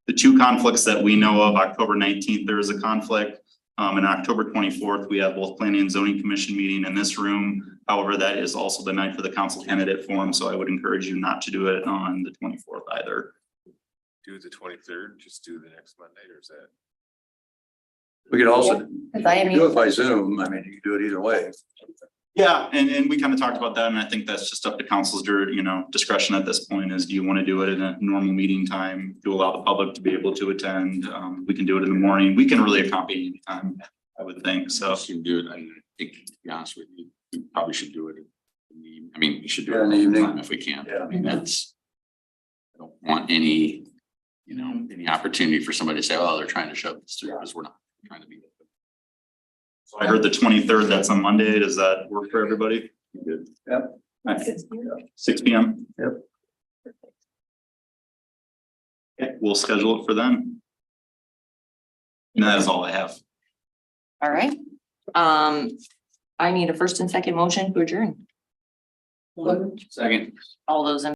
The 2 conflicts that we know of, October 19th, there is a conflict. And October 24th, we have both planning and zoning commission meeting in this room. However, that is also the night for the council candidate forum. So I would encourage you not to do it on the 24th either. Do the 23rd, just do the next Monday, or is that? We could also Cause I do it by Zoom. I mean, you can do it either way. Yeah, and we kind of talked about that, and I think that's just up to council's, discretion at this point is, do you want to do it in a normal meeting time to allow the public to be able to attend? We can do it in the morning. We can really accompany anytime, I would think, so. You can do it. I think, to be honest with you, we probably should do it in the evening. I mean, we should do Yeah, it in the all the evening. time if we can. Yeah. I mean, that's. I don't want any, any opportunity for somebody to say, oh, they're trying to shove this through because we're not trying to be. So I heard the 23rd, that's on Monday. Does that work for everybody? Good. Yep. 6 p.m. Yep. Okay, we'll schedule it for then. And that is all I have. All right. I need a first and second motion to adjourn. Second. All those in